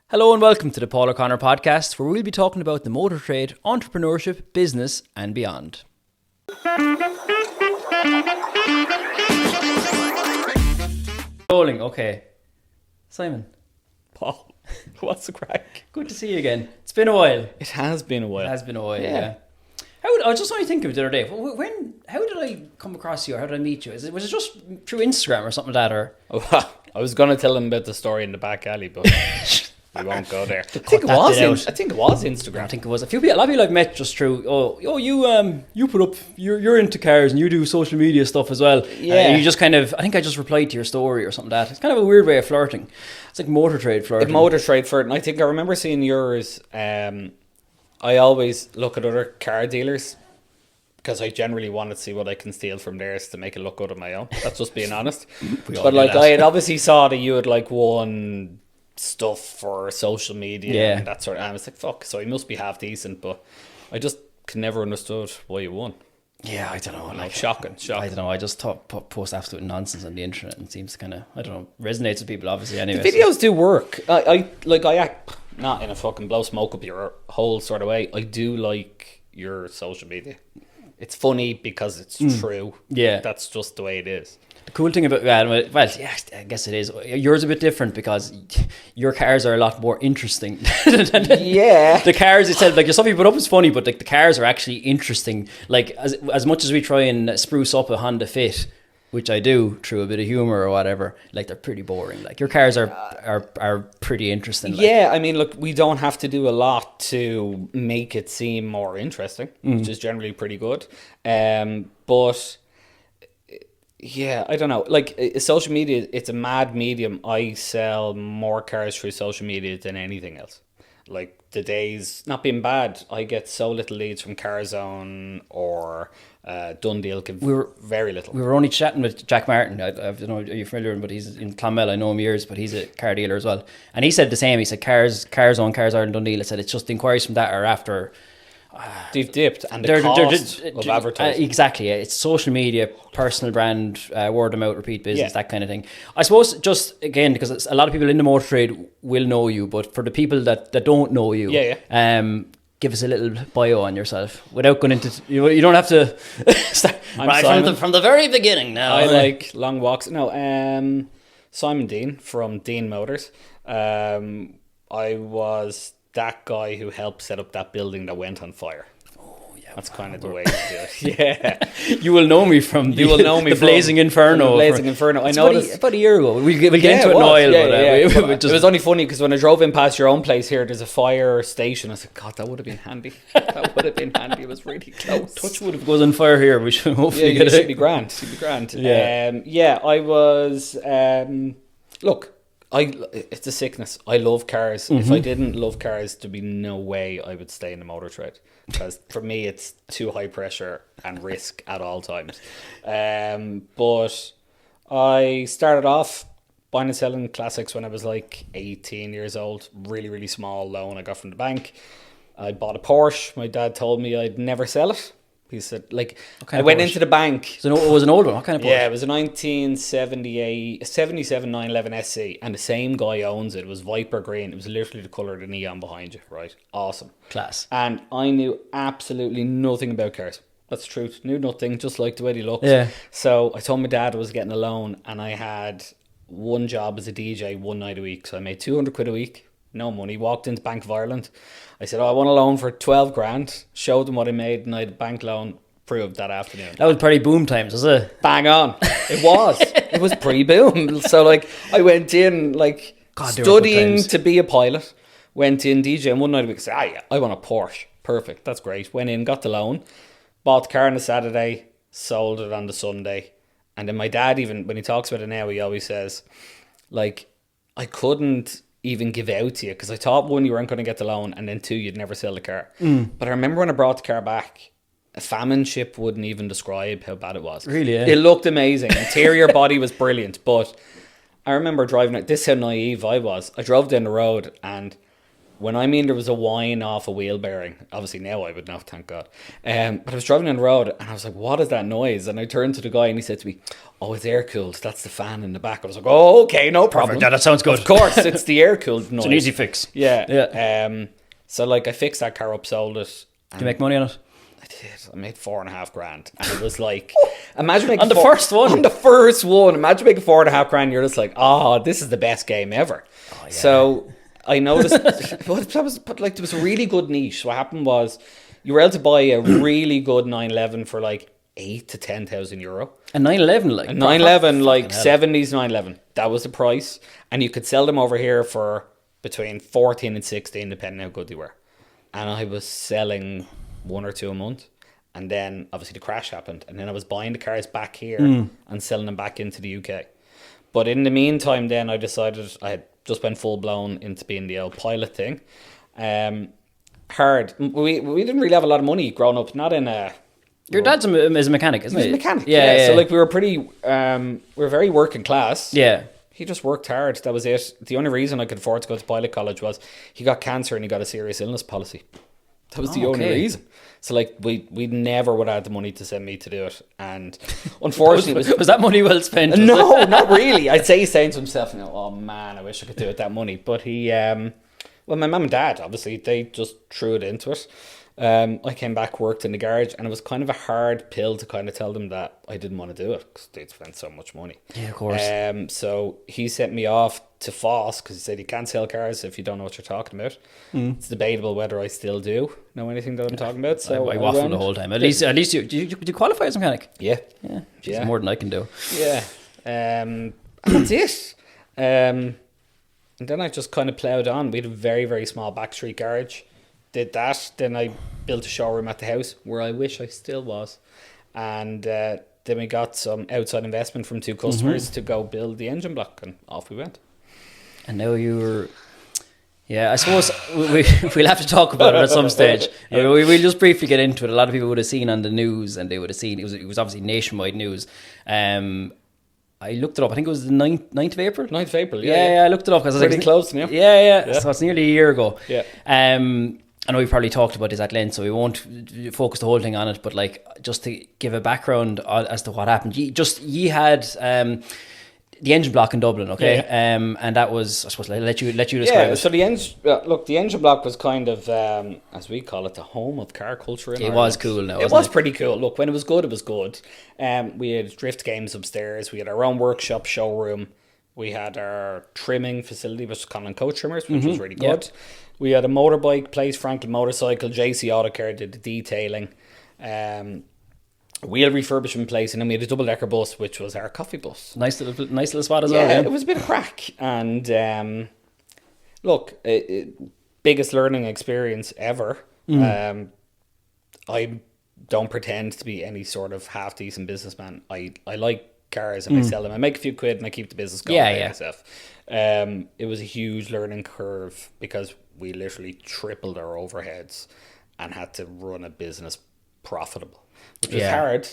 Hello and welcome to the Paul O'Connor podcast, where we'll be talking about the motor trade, entrepreneurship, business and beyond. Rolling, okay. Simon. Paul, what's the crack? Good to see you again. It's been a while. It has been a while. It has been a while, yeah. I was just only thinking of it the other day. How did I come across you, or how did I meet you? Was it just through Instagram or something like that? Or I was going to tell him about the story in the back alley, but we won't go there. I think it was Instagram. I think it was. A lot of people I've met just through. You put up. You're into cars and you do social media stuff as well. Yeah. And you just kind of. I think I just replied to your story or something like that. It's kind of a weird way of flirting. It's like motor trade flirting. Motor trade flirting. I think I remember seeing yours. I always look at other car dealers because I generally want to see what I can steal from theirs to make it look good on my own. That's just being honest. But like I had obviously saw that you had like won stuff for social media and that sort of, and I was like, fuck, so he must be half decent, but I just can never understood why you won. Yeah, I don't know. Like shocking. I don't know. I just post absolute nonsense on the internet and it seems to kind of, I don't know, resonates with people obviously anyway. The videos do work. I act not in a fucking blow smoke up your whole sort of way. I do like your social media. It's funny because it's true. Yeah. That's just the way it is. The cool thing about, I guess it is. Yours is a bit different because your cars are a lot more interesting. The cars itself, like some people put up is funny, but like the cars are actually interesting. Like as much as we try and spruce up a Honda Fit, which I do through a bit of humor or whatever, like they're pretty boring. Like your cars are pretty interesting. Like. Yeah, I mean, look, we don't have to do a lot to make it seem more interesting, which is generally pretty good. But yeah, I don't know. Like social media, it's a mad medium. I sell more cars through social media than anything else. Like the days, not being bad, I get so little leads from CarZone or Done Deal. Very little. We were only chatting with Jack Martin. I don't know, are you familiar with him? But he's in Clonmel. I know him years, but he's a car dealer as well. And he said the same. He said CarZone, Cars Ireland, Done Deal. He said it's just inquiries from that or after. They've dipped, and the cost of advertising. Exactly, it's social media, personal brand, word of mouth, repeat business, that kind of thing. I suppose just again because a lot of people in the motor trade will know you, but for the people that don't know you, give us a little bio on yourself without going into. You don't have to start from the very beginning. Now I like long walks. No, Simon Deane from Deane Motors. I was that guy who helped set up that building that went on fire. Oh yeah, that's kind of the way to do it. Yeah, you will know me from the Blazing Inferno. The Blazing Inferno. I noticed about a year ago. We'll get into it in a while. It was only funny because when I drove in past your own place here, there's a fire station. I said, God, that would have been handy. That would have been handy. It was really close. Touchwood, if it goes on fire here, we should hopefully get it. It should be grand. Yeah. I was. Look. It's a sickness. I love cars. If I didn't love cars, there'd be no way I would stay in the motor trade because for me it's too high pressure and risk at all times. But I started off buying and selling classics when I was like 18 years old. Really, really small loan I got from the bank. I bought a Porsche. My dad told me I'd never sell it. He said, like, I went into the bank. So it was an old one. What kind of Porsche? Yeah, it was a 77 911 SC, and the same guy owns it. It was Viper green. It was literally the colour of the neon behind you, right? Awesome. Class. And I knew absolutely nothing about cars. That's the truth. Knew nothing, just like the way they looked. Yeah. So I told my dad I was getting a loan, and I had one job as a DJ one night a week. So I made 200 quid a week. No money. Walked into Bank of Ireland. I said, I want a loan for 12 grand. Showed them what I made, and I had a bank loan approved that afternoon. That was pretty boom times, was it? Bang on. It was. It was pre-boom. So, like, I went in, like, studying to be a pilot. Went in DJ, and one night a week said, I want a Porsche. Perfect. That's great. Went in, got the loan. Bought the car on the Saturday. Sold it on the Sunday. And then my dad, even when he talks about it now, he always says, like, I couldn't even give out to you because I thought, one, you weren't going to get the loan, and then two, you'd never sell the car. But I remember when I brought the car back, a famine ship wouldn't even describe how bad it was. Really? Yeah. It looked amazing. Interior body was brilliant, but I remember driving it. This is how naive I was. I drove down the road and when I mean there was a whine off a wheel bearing, obviously now I would know, thank God. But I was driving on the road and I was like, what is that noise? And I turned to the guy and he said to me, oh, it's air cooled. That's the fan in the back. I was like, oh, okay, no problem. Yeah, that sounds good. Of course, it's the air cooled noise. It's an easy fix. Yeah. So like I fixed that car up, sold it. Did you make money on it? I did. I made $4,500, and it was like, imagine making on the first one. On the first one, imagine making $4,500. You're just like, oh, this is the best game ever. Oh, yeah. So I noticed, but like there was a really good niche. What happened was, you were able to buy a really good 911 for like 8 to 10,000 euro. A 911, like a 911, like 70s 911. That was the price, and you could sell them over here for between 14 and 16, depending how good they were. And I was selling 1 or 2 a month. And then obviously the crash happened. And then I was buying the cars back here and selling them back into the UK. But in the meantime, then I decided I had just went full blown into being the old pilot thing. Hard. We didn't really have a lot of money growing up. Not in a... Your dad's is a mechanic, isn't he? He's a mechanic, yeah. So like we were pretty... we were very working class. Yeah. He just worked hard. That was it. The only reason I could afford to go to pilot college was he got cancer and he got a serious illness policy. That was the only reason. So like we never would have had the money to send me to do it. And unfortunately... was that money well spent? No, not really. I'd say he's saying to himself, oh man, I wish I could do it that money. But he... well, my mum and dad, obviously, they just threw it into it. I came back, worked in the garage, and it was kind of a hard pill to kind of tell them that I didn't want to do it because they'd spent so much money. Yeah, of course. So he sent me off to Foss because he said you can't sell cars if you don't know what you're talking about. It's debatable whether I still do know anything that I'm talking about. So I waffled the whole time. At least you qualify as a mechanic. Yeah. It's more than I can do. Yeah. And that's it. And then I just kind of ploughed on. We had a very, very small backstreet garage. Did that, then I built a showroom at the house where I wish I still was, and then we got some outside investment from 2 customers to go build the engine block, and off we went. And now you're, I suppose we'll have to talk about it at some stage. We'll just briefly get into it. A lot of people would have seen on the news, and they would have seen it was obviously nationwide news. I looked it up. I think it was the 9th of April. 9th of April, yeah. I looked it up because I was pretty close now. Yeah. So it's nearly a year ago. Yeah. I know we probably talked about this at length, so we won't focus the whole thing on it. But like, just to give a background as to what happened, you had the engine block in Dublin, okay? Yeah. And that was, I suppose, let you describe it. Yeah. So the engine block was kind of, as we call it, the home of car culture. In Ireland. Was cool. Now, it was pretty cool. Look, when it was good, it was good. We had drift games upstairs. We had our own workshop showroom. We had our trimming facility, which was Conlon Coach Trimmers, which was really good. Yep. We had a motorbike place, Franklin Motorcycle, JC Autocare did the detailing, wheel refurbishment place, and then we had a double-decker bus, which was our coffee bus. Nice little spot as well. Yeah, it was a bit of crack. And look, biggest learning experience ever. I don't pretend to be any sort of half-decent businessman. I like cars and I sell them. I make a few quid and I keep the business going myself. It was a huge learning curve because we literally tripled our overheads and had to run a business profitable, which was hard.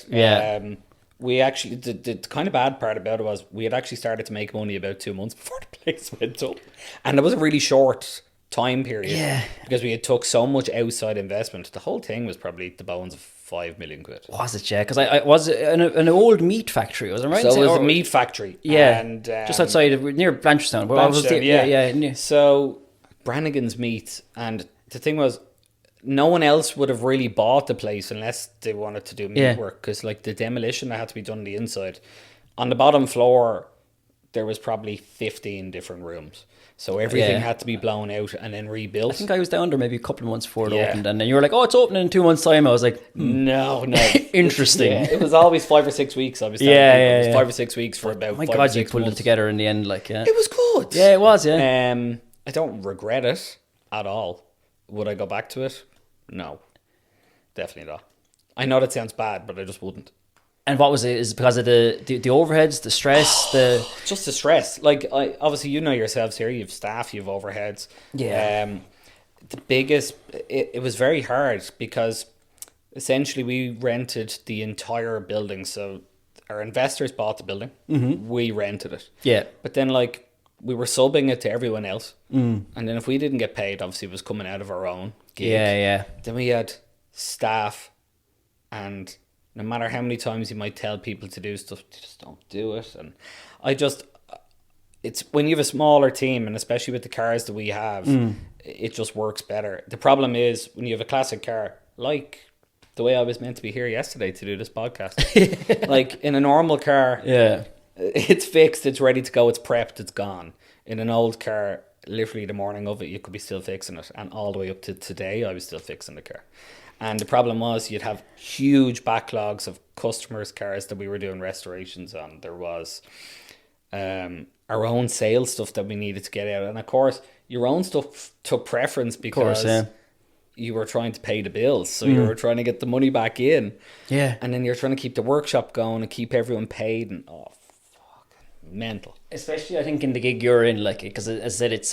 We actually, the kind of bad part about it was we had actually started to make money about 2 months before the place went up, and it was a really short time period because we had took so much outside investment. The whole thing was probably the bones of 5 million quid. Was it? Yeah, because I was an old meat factory, was it right? So it was a meat factory. Yeah, and just outside near Blanchardstown. Blanchardstown, So Brannigan's Meat, and the thing was, no one else would have really bought the place unless they wanted to do meat work, because like the demolition that had to be done on the inside. On the bottom floor, there was probably 15 different rooms. So everything had to be blown out and then rebuilt. I think I was down there maybe a couple of months before it opened, and then you were like, "Oh, it's opening in 2 months' time." I was like, "No, interesting." It was always 5 or 6 weeks. I was it was 5 or 6 weeks for about. My 5 God, or 6 you pulled months. it together in the end, like It was good. Yeah, it was. Yeah. I don't regret it at all. Would I go back to it? No, definitely not. I know that sounds bad, but I just wouldn't. And what was it? Is it because of the overheads, the stress, just the stress? Like, obviously, you know yourselves here. You have staff, you have overheads. Yeah. The biggest, it was very hard because essentially we rented the entire building. So our investors bought the building. We rented it. Yeah. But then, like, we were subbing it to everyone else. And then if we didn't get paid, obviously it was coming out of our own gig. Yeah. Then we had staff, and no matter how many times you might tell people to do stuff, they just don't do it. And it's when you have a smaller team, and especially with the cars that we have, it just works better. The problem is when you have a classic car, like the way I was meant to be here yesterday to do this podcast, like in a normal car, it's fixed, it's ready to go, it's prepped, it's gone. In an old car, literally the morning of it, you could be still fixing it. And all the way up to today, I was still fixing the car. And the problem was you'd have huge backlogs of customers' cars that we were doing restorations on. There was our own sales stuff that we needed to get out. And of course, your own stuff took preference because you were trying to pay the bills. So you were trying to get the money back in. Yeah. And then you're trying to keep the workshop going and keep everyone paid. And fucking mental. Especially, I think, in the gig you're in, like, because as I said, it's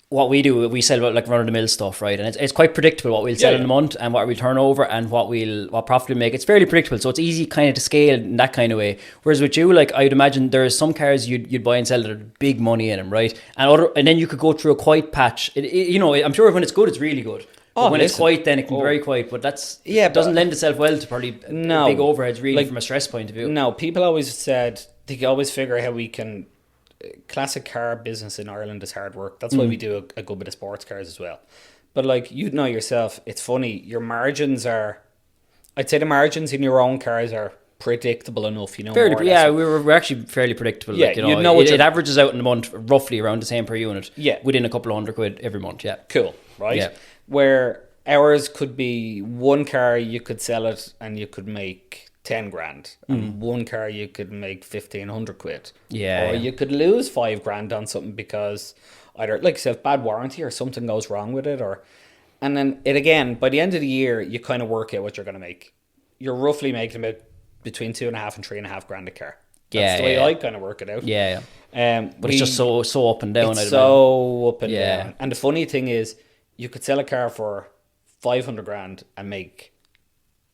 what we do, we sell like run-of-the-mill stuff, right? And it's quite predictable what we'll sell in a month and what we'll turn over and what profit we'll make. It's fairly predictable, so it's easy kind of to scale in that kind of way. Whereas with you, like, I'd imagine there's some cars you'd buy and sell that are big money in them, right? And then you could go through a quiet patch. I'm sure when it's good, it's really good. But when it's quiet, then it can be very quiet. But it doesn't lend itself well to probably big overheads, really, like, from a stress point of view. No, people always said they can always figure how we can. Classic car business in Ireland is hard work. That's why we do a good bit of sports cars as well. But like, you know yourself, it's funny. Your margins I'd say the margins in your own cars are predictable enough. We're actually fairly predictable. Yeah, like, it averages out in a month roughly around the same per unit. Yeah, within a couple of £100 every month. Yeah, cool, right? Yeah. Where ours could be one car, you could sell it and you could make 10 grand, and one car you could make 1,500 quid. Or you could lose 5 grand on something because either, like you said, bad warranty or something goes wrong with it, and then by the end of the year, you kind of work out what you're going to make. You're roughly making about between 2.5 and 3.5 grand a car. That's the way I kind of work it out. But it's just so up and down. It's so up and down. And the funny thing is, you could sell a car for 500 grand and make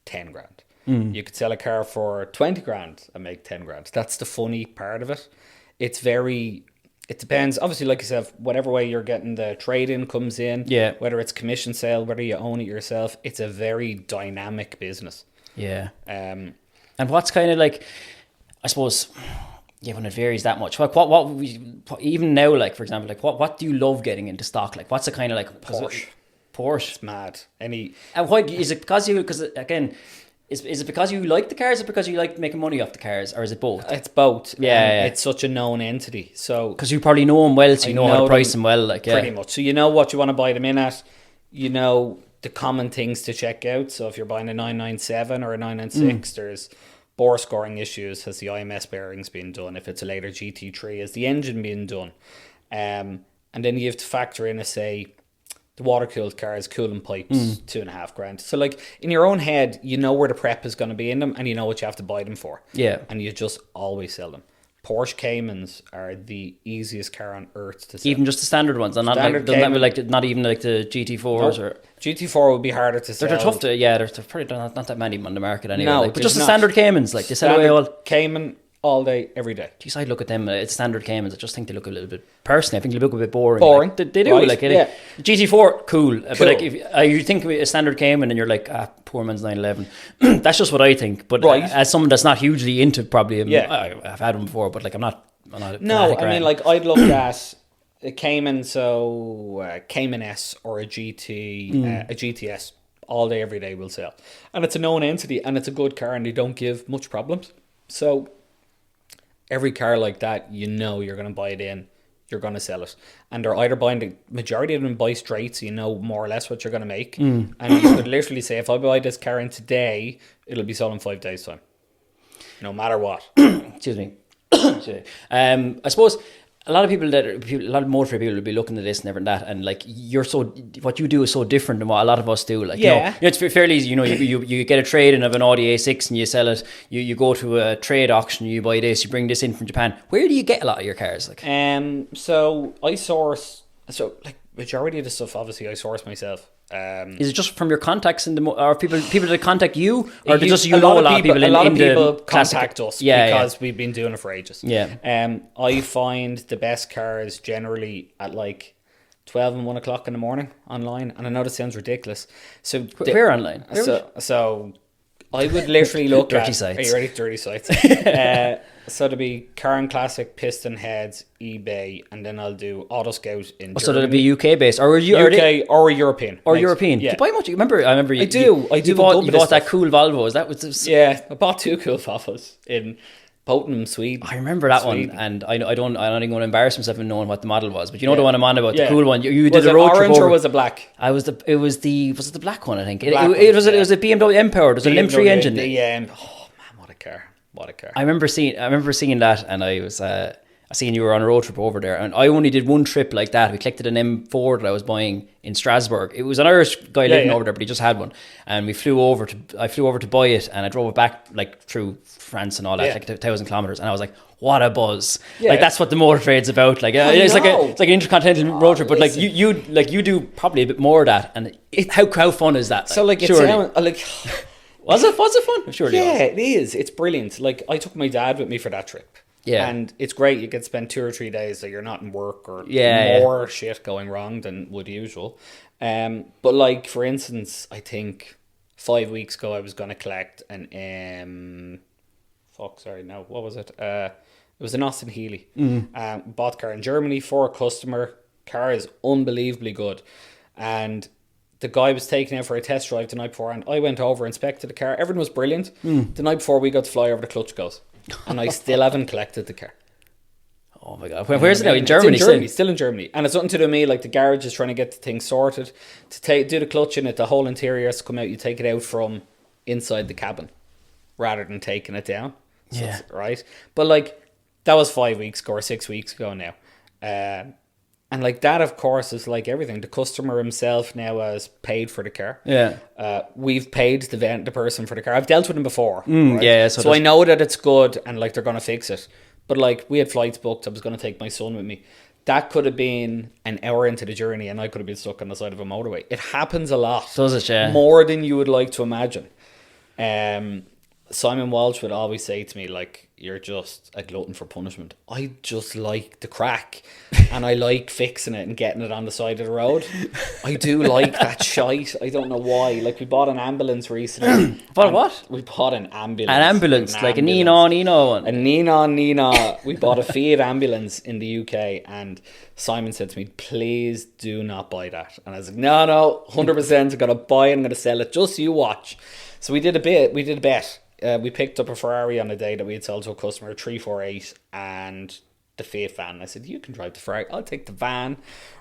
10 grand. You could sell a car for 20 grand and make 10 grand. That's the funny part of it. It depends. Obviously, like you said, whatever way you're getting the trade-in comes in, whether it's commission sale, whether you own it yourself, it's a very dynamic business. Yeah. And what's kind of like, I suppose, when it varies that much, what even now, like, for example, like what do you love getting into stock? Like, what's the kind of like Porsche? It's mad. And why is it because again, Is it because you like the cars, or because you like making money off the cars, or is it both? It's both. It's such a known entity. So because you probably know them well, so you know how to price them well. Like, pretty much. So you know what you want to buy them in at. You know the common things to check out. So if you're buying a 997 or a 996, there's bore scoring issues. Has the IMS bearings been done? If it's a later GT3, has the engine been done? And then you have to factor in the water-cooled cars, cooling pipes, 2.5 grand. So, like, in your own head, you know where the prep is going to be in them, and you know what you have to buy them for. Yeah. And you just always sell them. Porsche Caymans are the easiest car on earth to sell. Even just the standard ones, and not even like the GT4s or GT4 would be harder to sell. They're tough to. Yeah, there's probably not that many on the market anyway. No, but just the standard Caymans, like they sell away all. Cayman. All day, every day. Geez, I look at them. It's standard Caymans. I just think they look a little bit. Personally, I think they look a bit boring. Like, they do. Right. Like, GT4, cool. But like, if you think of a standard Cayman and you're like, poor man's 911. That's just what I think. But as someone that's not hugely into, probably, I've had them before. But like, I'm not. No, I mean, like, I'd look at a Cayman, so Cayman S or a GTS. All day, every day will sell, and it's a known entity, and it's a good car, and they don't give much problems. So. Every car like that, you know you're going to buy it in, you're going to sell it. And they're either buying, the majority of them buy straight, so you know more or less what you're going to make. And you could literally say, if I buy this car in today, it'll be sold in 5 days' time. No matter what. Excuse me. I suppose a lot of motor people will be looking at this and everything that, and like what you do is so different than what a lot of us do. Like, it's fairly easy. You get a trade in of an Audi A6 and you sell it. You go to a trade auction, you buy this, you bring this in from Japan. Where do you get a lot of your cars? Like, so I source. So like majority of the stuff, obviously, I source myself. Is it just from your contacts or people that contact you, or just a lot of people contact us because we've been doing it for ages. Yeah. I find the best cars generally at like 12 and 1 o'clock in the morning online, and I know this sounds ridiculous. So where online? So I would literally look dirty at sites. Are you ready? Dirty sites. So there'll be Car and Classic, Piston Heads, eBay, and then I'll do Auto Scout in Germany. So that'll be UK based, or UK or European, or European. Yeah. Do you buy much? I remember. I do. You bought that cool Volvo. Is that what? Yeah, I bought 2 cool Volvos in Bochum, Sweden. I remember that one, and I don't even want to embarrass myself in knowing what the model was, but you know the one I'm on about, the cool one. You did a road trip. Orange or was it black? Was it the black one? I think it was a BMW M Powered. It was an M3 engine. Oh man, what a car! I remember seeing that, and I seen you were on a road trip over there, and I only did one trip like that. We collected an M4 that I was buying in Strasbourg. It was an Irish guy living over there, but he just had one, and I flew over to buy it, and I drove it back like through France and all that, like 1,000 kilometers, and I was like, what a buzz! Like that's what the motor trade's about. Like it's like an intercontinental road trip, but like you do probably a bit more of that, and how fun is that? So like it's like. Was it fun? Surely. Yeah, it is. It's brilliant. Like I took my dad with me for that trip. Yeah. And it's great. You get to spend 2 or 3 days that you're not in work or more shit going wrong than would usual. But like for instance, I think 5 weeks ago I was going to collect an what was it? It was an Austin Healey. Bought the car in Germany for a customer. Car is unbelievably good, and the guy was taken out for a test drive the night before, and I went over, inspected the car. Everything was brilliant. The night before, we got to fly over, the clutch goes. And I still haven't collected the car. Oh my God. Where's it now? In Germany? Still in Germany. And it's nothing to do with me. Like the garage is trying to get the thing sorted. To do the clutch in it, the whole interior has to come out. You take it out from inside the cabin rather than taking it down. So right? But like, that was 5 weeks ago or 6 weeks ago now. And like that, of course, is like everything. The customer himself now has paid for the car. Yeah. We've paid the person for the car. I've dealt with him before. Right? Yeah. So I know that it's good and like they're going to fix it. But like we had flights booked. I was going to take my son with me. That could have been an hour into the journey and I could have been stuck on the side of a motorway. It happens a lot. Does it, yeah? More than you would like to imagine. Simon Walsh would always say to me, like, you're just a glutton for punishment. I just like the crack and I like fixing it and getting it on the side of the road. I do like that shite. I don't know why. Like, we bought an ambulance recently. Bought what? We bought an ambulance. An ambulance, like a Nino one. A Nino. We bought a Fiat ambulance in the UK, and Simon said to me, please do not buy that. And I was like, no, 100%. I'm going to buy it. I'm going to sell it. Just you watch. So we did a bet. We picked up a Ferrari on a day that we had sold to a customer, 348, and the Fiat van. I said, you can drive the Ferrari. I'll take the van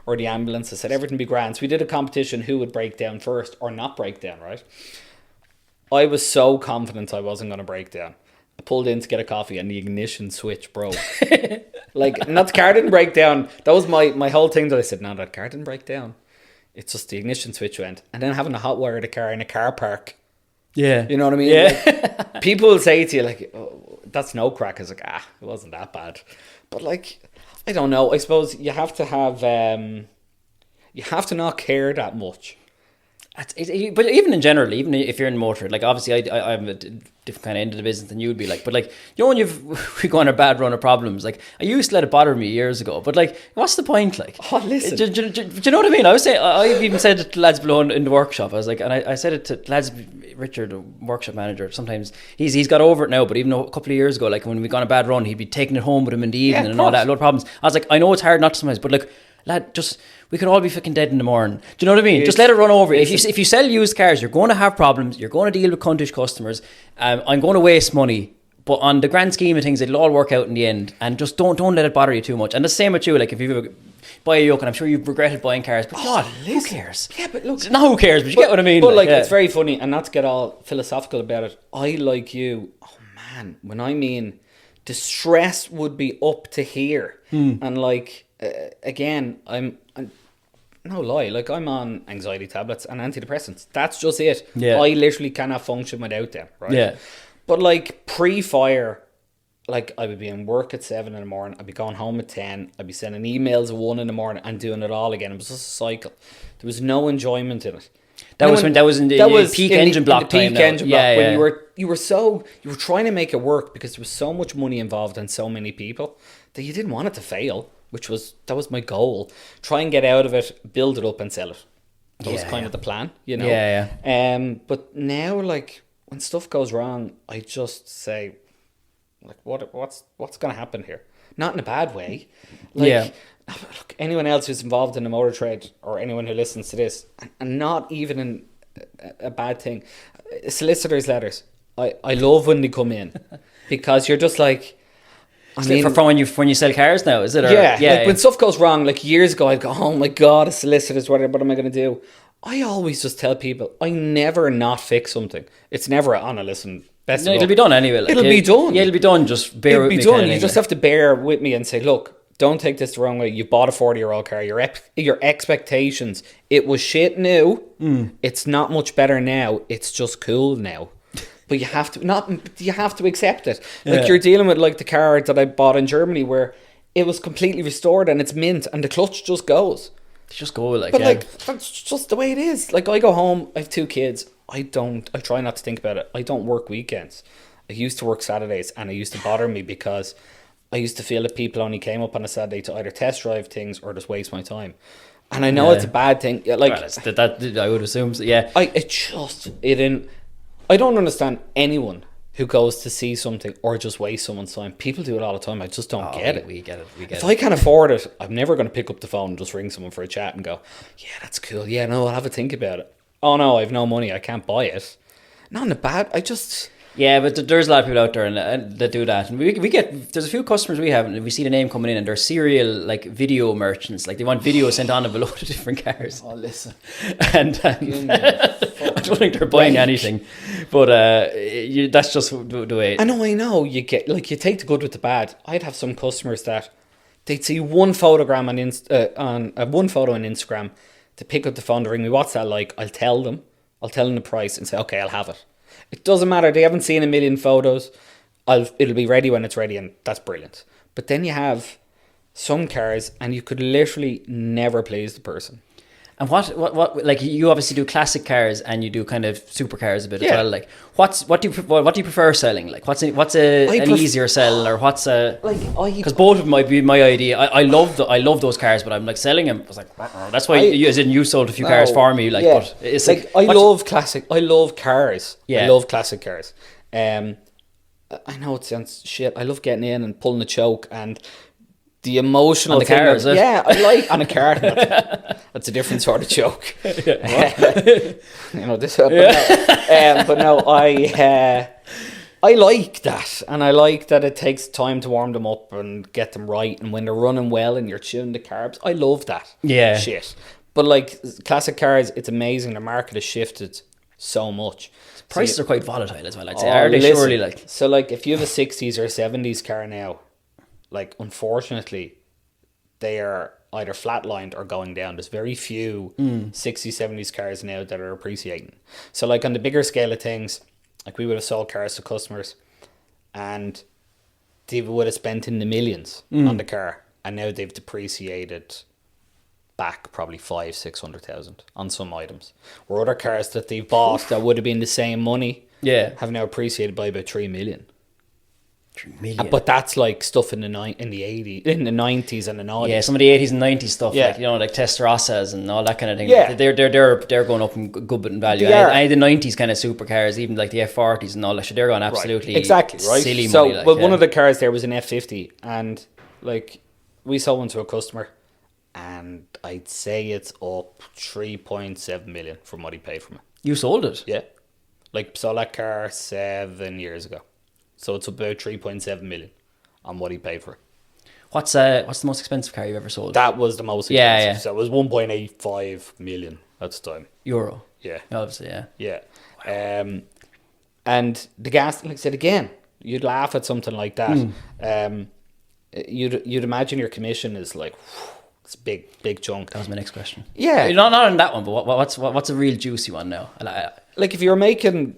or the ambulance. I said, everything be grand. So we did a competition who would break down first or not break down, right? I was so confident I wasn't going to break down. I pulled in to get a coffee and the ignition switch broke. Like, not the car didn't break down. That was my whole thing that I said, no, that car didn't break down. It's just the ignition switch went. And then having to hotwire the car in a car park. Yeah. You know what I mean? Yeah. Like, people will say to you, like, oh, that's no crack. I was like, it wasn't that bad. But, like, I don't know. I suppose you have to have, you have to not care that much. But even in general, even if you're in motor, like obviously I'm a different kind of end of the business than you'd be like, but like, you know, when we go on a bad run of problems, like I used to let it bother me years ago, but like, what's the point? Like, oh, listen, do you know what I mean? I've even said it to lads below in the workshop. I was like, and I said it to lads, Richard, the workshop manager, sometimes he's got over it now, but even a couple of years ago, like when we got on a bad run, he'd be taking it home with him in the evening and all that, a lot of problems. I was like, I know it's hard not to sometimes, but like, lad, we could all be fucking dead in the morning. Do you know what I mean? Just let it run over. If you sell used cars, you're going to have problems. You're going to deal with cuntish customers. I'm going to waste money. But on the grand scheme of things, it'll all work out in the end. And just don't let it bother you too much. And the same with you. Like if you buy a yoke, and I'm sure you've regretted buying cars, but God, who cares? Yeah, but look, not who cares, but you get what I mean. But like it's very funny, and not to get all philosophical about it. I, like you, oh man, when I mean the stress would be up to here, and like. Again, I'm no lie, like I'm on anxiety tablets and antidepressants. That's just it. I literally cannot function without them, right? But like pre-fire, like I would be in work at 7 in the morning. I'd be going home at 10. I'd be sending emails at 1 in the morning and doing it all again. It was just a cycle. There was no enjoyment in it. That was in the peak engine block time. When you were trying to make it work because there was so much money involved and so many people that you didn't want it to fail, that was my goal. Try and get out of it, build it up and sell it. That was kind of the plan, you know. But now, like, when stuff goes wrong, I just say, like, what's going to happen here? Not in a bad way. Like, look, anyone else who's involved in the motor trade or anyone who listens to this, and not even in a bad thing, solicitors' letters. I love when they come in because you're just like, I mean, from when you sell cars now, is it? When stuff goes wrong, like years ago, I'd go, oh my God, a solicitor's what am I going to do? I always just tell people, I never not fix something. It's never on a listen. It'll be done anyway. Like, it'll be done. Yeah, it'll be done. Just bear with me. It'll be done. You just have to bear with me and say, look, don't take this the wrong way. You bought a 40-year-old car. Your expectations, it was shit new. It's not much better now. It's just cool now. But you have to accept it. Like you're dealing with like the car that I bought in Germany where it was completely restored and it's mint and the clutch just goes. Just go like. But like that's just the way it is. Like I go home, I have 2 kids. I try not to think about it. I don't work weekends. I used to work Saturdays and it used to bother me because I used to feel that people only came up on a Saturday to either test drive things or just waste my time. And I know it's a bad thing. Like that I would assume. So, yeah. I don't understand anyone who goes to see something or just waste someone's time. People do it all the time. I just don't get it. We get it. If I can't afford it, I'm never going to pick up the phone and just ring someone for a chat and go, yeah, that's cool. Yeah, no, I'll have a think about it. Oh no, I have no money. I can't buy it. Not in a bad. Yeah, but there's a lot of people out there that do that, and we get. There's a few customers we have, and we see the name coming in, and they're serial like video merchants. Like they want video sent on of a load of different cars. Oh, listen, and I don't think they're buying anything, but that's just the way. I know. You get like you take the good with the bad. I'd have some customers that they'd see one photogram on one photo on Instagram. To pick up the phone to ring me, what's that like? I'll tell them the price and say, okay, I'll have it. It doesn't matter. They haven't seen a million photos. It'll be ready when it's ready, and that's brilliant. But then you have some cars, and you could literally never please the person. And what like you obviously do classic cars and you do kind of supercars a bit as well. Like what do you prefer selling? Like what's an easier sell or what's a because both of them might be my idea. I love those cars, but I'm like selling them. I was like that's why you sold a few cars for me. Like but it's like I love classic. I love cars. Yeah. I love classic cars. I know it sounds shit. I love getting in and pulling the choke and the emotional on the car, is it? Yeah, I like on a car. That's a different sort of joke. You know this. But no, I like that, and I like that it takes time to warm them up and get them right, and when they're running well and you're tuning the carbs, I love that. Yeah, shit. But like classic cars, it's amazing. The market has shifted so much. Prices are quite volatile as well. I'd say. Are they surely like so? Like if you have a 60s or 70s car now. Like, unfortunately, they are either flatlined or going down. There's very few 60s, 70s cars now that are appreciating. So, like, on the bigger scale of things, like, we would have sold cars to customers and they would have spent in the millions on the car. And now they've depreciated back probably 500,000-600,000 on some items. Where other cars that they've bought that would have been the same money have now appreciated by about 3 million. But that's like stuff in the 80s, in the 90s and the 90s. Yeah, some of the 80s and 90s stuff, like like Testarossas and all that kind of thing. Yeah, they're going up in good bit in value. And the 90s kind of supercars, even like the F40s and all that, they're going absolutely silly money. So, one of the cars there was an F50, and like we sold one to a customer, and I'd say it's up 3.7 million from what he paid for it. You sold it? Yeah, like sold that car 7 years ago. So it's about 3.7 million on what he paid for it. What's the most expensive car you've ever sold? That was the most expensive. Yeah. So it was 1.85 million at the time. Euro? Yeah. Obviously, yeah. Yeah. Wow. And the gas, like I said again, you'd laugh at something like that. You'd imagine your commission is like, it's a big chunk. That was my next question. Yeah. Not on that one, but what's a real juicy one now? Like if you're making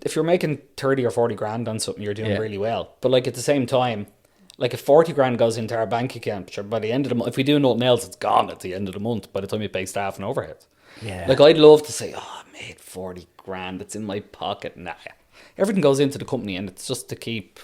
30 or 40 grand on something, you're doing really well. But like at the same time, Like if 40 grand goes into our bank account, sure, by the end of the month, if we do nothing else, it's gone at the end of the month by the time you pay staff and overhead. Yeah. Like I'd love to say, oh, I made 40 grand, it's in my pocket. Nah. Everything goes into the company and it's just to keep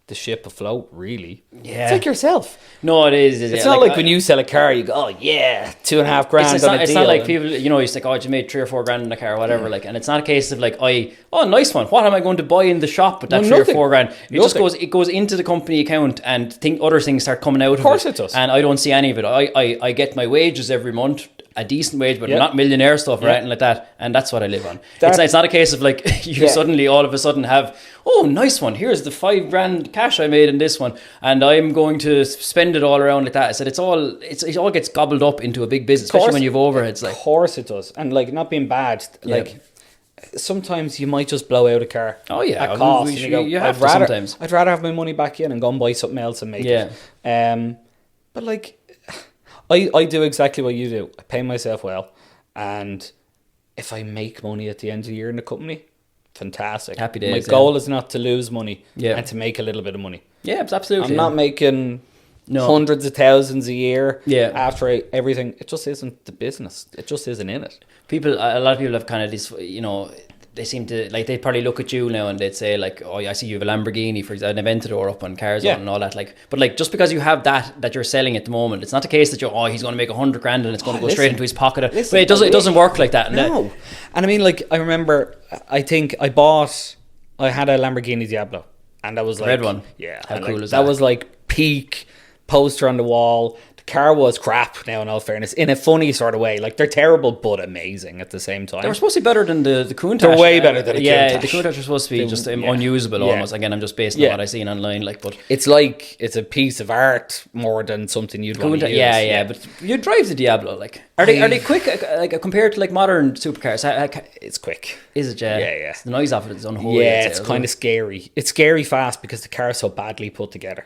the ship afloat, really. Yeah. It's like yourself. No, it is. It's not like when you sell a car, you go, oh yeah, 2.5 grand. It's not like people, you know, you say, oh, you made 3 or 4 grand in a car or whatever, like, and it's not a case of like, nice one. What am I going to buy in the shop with that 3 or 4 grand? It goes into the company account and other things start coming out of it. Of course it does. And I don't see any of it. I get my wages every month, a decent wage, but not millionaire stuff or anything like that, and that's what I live on. It's not a case of like you suddenly all of a sudden have, oh, nice one, here's the 5 grand cash I made in this one and I'm going to spend it all around like that. I said it all gets gobbled up into a big business, especially when you've overheads. Like, of course it does. And like, not being bad, like sometimes you might just blow out a car. Oh yeah, at cost. Sometimes I'd rather have my money back in and go and buy something else and make it. But like, I do exactly what you do. I pay myself well, and if I make money at the end of the year in the company, fantastic. Happy days. My goal is not to lose money and to make a little bit of money. Yeah, absolutely. I'm not making hundreds of thousands a year after everything. It just isn't the business. It just isn't in it. A lot of people have kind of this, you know, they seem to, like, they probably look at you now and they'd say like, oh, I see you have a Lamborghini, for example, an Aventador up on Cars and all that, like, but like, just because you have that you're selling at the moment, it's not the case that he's going to make 100 grand and it's going to go straight into his pocket. But it doesn't work like that. No. And I mean, like, I remember, I think I had a Lamborghini Diablo, and that was like, red one. Yeah. How cool is that? That was like peak poster on the wall. Car was crap now, in all fairness, in a funny sort of way. Like, they're terrible but amazing at the same time. They were supposed to be better than the Countach. They're way better than the Countach. Yeah, the Countach was supposed to be just unusable almost. Again, I'm just basing on what I've seen online, like, but it's like it's a piece of art more than something you'd want to use. Yeah, but you drive the Diablo, like, are they quick, like, compared to like modern supercars? It's quick. Is it? Yeah. The noise of it is unholy. Yeah, it's kind of scary. It's scary fast because the car is so badly put together.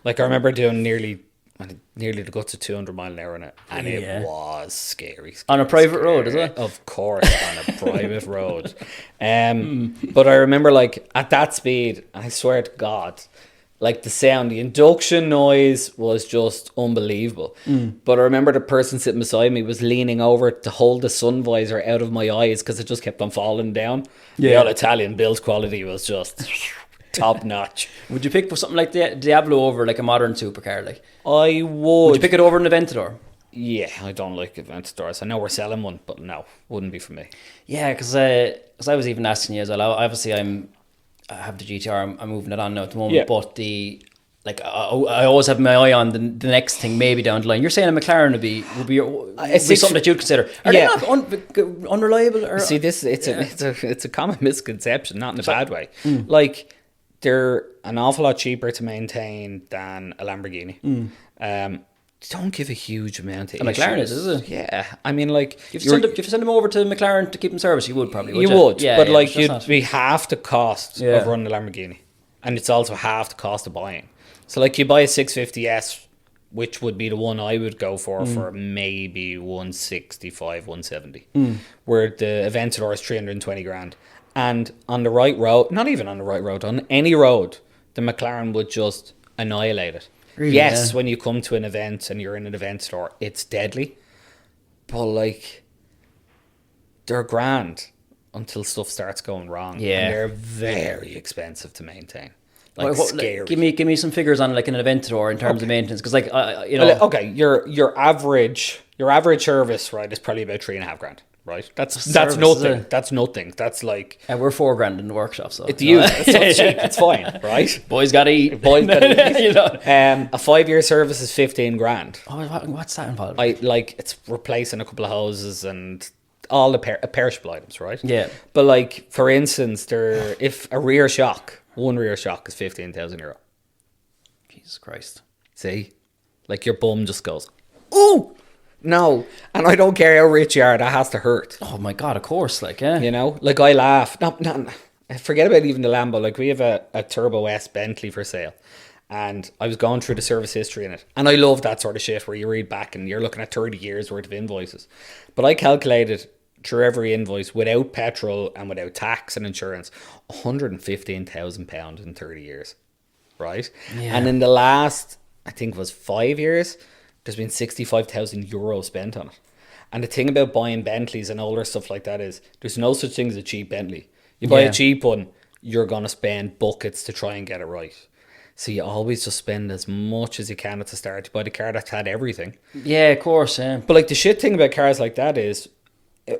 Like, I remember doing nearly the guts of 200 mile an hour in it, and it was scary on a private road, is it? Of course, on a private road. But I remember, like, at that speed, and I swear to God, like, the sound, the induction noise was just unbelievable. But I remember the person sitting beside me was leaning over to hold the sun visor out of my eyes because it just kept on falling down. The old Italian build quality was just top notch. Would you pick for something like the Diablo over like a modern supercar? Like, I would. Would you pick it over an Aventador? Yeah, I don't like Aventadors. I know we're selling one, but no, wouldn't be for me. Yeah, because I was even asking you as well. Obviously, I have the GTR. I'm moving it on now at the moment, but I always have my eye on the next thing, maybe down the line. You're saying a McLaren would be something that you'd consider. Are they not unreliable? Or? See, it's a common misconception, not in a bad way. Like, they're an awful lot cheaper to maintain than a Lamborghini. Don't give a huge amount of issues. McLaren is it? Yeah, I mean, like, if you send them over to McLaren to keep them serviced, you would probably. You would, but like, you'd be half the cost of running a Lamborghini, and it's also half the cost of buying. So, like, you buy a 650S, which would be the one I would go for maybe 165, 170, where the Aventador is 320 grand. And on the right road, not even on the right road, on any road, the McLaren would just annihilate it. Really, yes, when you come to an event and you're in an event store, it's deadly. But, like, they're grand until stuff starts going wrong. Yeah. And they're very expensive to maintain. Like, scary. Give me some figures on, like, an Aventador in terms of maintenance, because, like, you know. Okay, your average service, right, is probably about 3.5 grand. Right, that's nothing. That's nothing. That's like, we're 4 grand in the workshop. So it's you. It's so cheap. It's fine, right? Boys gotta eat. You know. A 5-year service is 15 grand. Oh, what's that involved? It's replacing a couple of hoses and all the perishable items, right? Yeah. But, like, for instance, if one rear shock is 15,000 euro. Jesus Christ! See, like, your bum just goes, ooh. No, and I don't care how rich you are, that has to hurt. Oh my God, of course, like, yeah. You know, like, I laugh. No, forget about even the Lambo. Like, we have a Turbo S Bentley for sale, and I was going through the service history in it, and I love that sort of shit where you read back and you're looking at 30 years worth of invoices. But I calculated through every invoice, without petrol and without tax and insurance, £115,000 in 30 years. right? Yeah. And in the last, I think it was 5 years, there's been €65,000 spent on it. And the thing about buying Bentleys and older stuff like that is there's no such thing as a cheap Bentley. You buy a cheap one, you're going to spend buckets to try and get it right. So you always just spend as much as you can at the start to buy the car that's had everything. Yeah, of course, yeah. But like the shit thing about cars like that is